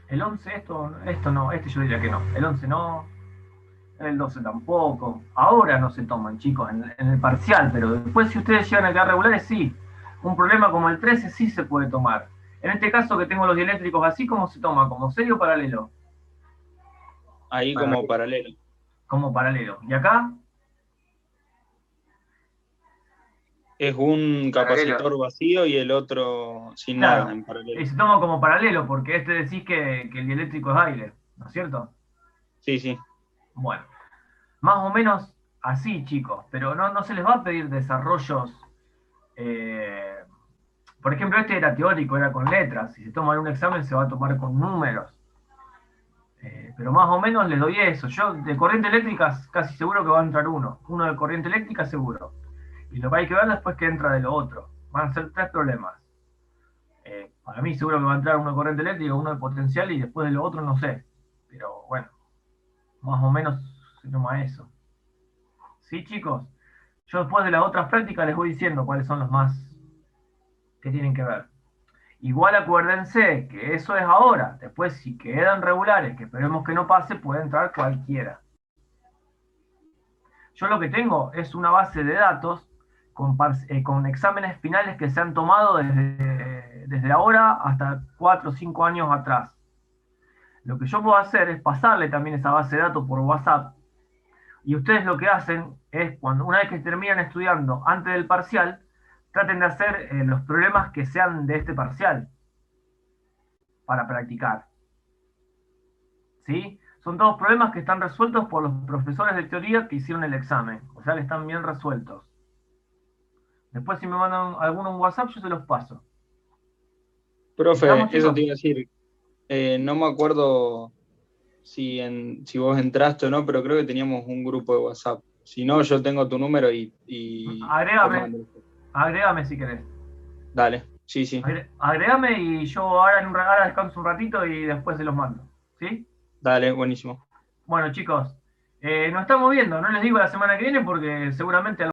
el 11, esto no, este yo diría que no, el 11 no, el 12 tampoco. Ahora no se toman, chicos, en el parcial, pero después si ustedes llegan a quedar regulares, sí. Un problema como el 13 sí se puede tomar. En este caso que tengo los dieléctricos así, ¿cómo se toma? ¿Como serio o paralelo? Ahí como paralelo. Como paralelo. ¿Y acá? Es un capacitor vacío y el otro sin Claro, nada, en paralelo. y se toma como paralelo, porque decís que el dieléctrico es aire, ¿no es cierto? Sí, sí. Bueno, más o menos así, chicos, pero no se les va a pedir desarrollos. Por ejemplo, este era teórico, era con letras. Si se toma en un examen, se va a tomar con números. Pero más o menos les doy eso. Yo de corriente eléctrica casi seguro que va a entrar uno. Uno de corriente eléctrica seguro. Y lo que hay que ver después que entra de lo otro. Van a ser 3 problemas. Para mí seguro que va a entrar uno de corriente eléctrica, uno de potencial y después de lo otro no sé. Pero bueno, más o menos se toma eso. ¿Sí, chicos? Yo después de las otras prácticas les voy diciendo cuáles son los más que tienen que ver. Igual acuérdense que eso es ahora. Después, si quedan regulares, que esperemos que no pase, puede entrar cualquiera. Yo lo que tengo es una base de datos con exámenes finales que se han tomado desde ahora hasta 4 o 5 años atrás. Lo que yo puedo hacer es pasarle también esa base de datos por WhatsApp. Y ustedes lo que hacen es, una vez que terminan estudiando antes del parcial, traten de hacer los problemas que sean de este parcial para practicar. ¿Sí? Son todos problemas que están resueltos por los profesores de teoría que hicieron el examen. O sea que están bien resueltos. Después si me mandan alguno en WhatsApp, yo se los paso. Profe, ¿Estamos, eso chicos? te iba a decir. No me acuerdo si vos entraste o no, pero creo que teníamos un grupo de WhatsApp. Si no, yo tengo tu número y te Agrégame, mando. agrégame si querés. Dale, sí, sí. Agregame y yo ahora descanso un ratito y después se los mando. ¿Sí? Dale, buenísimo. Bueno, chicos, nos estamos viendo. No les digo la semana que viene porque seguramente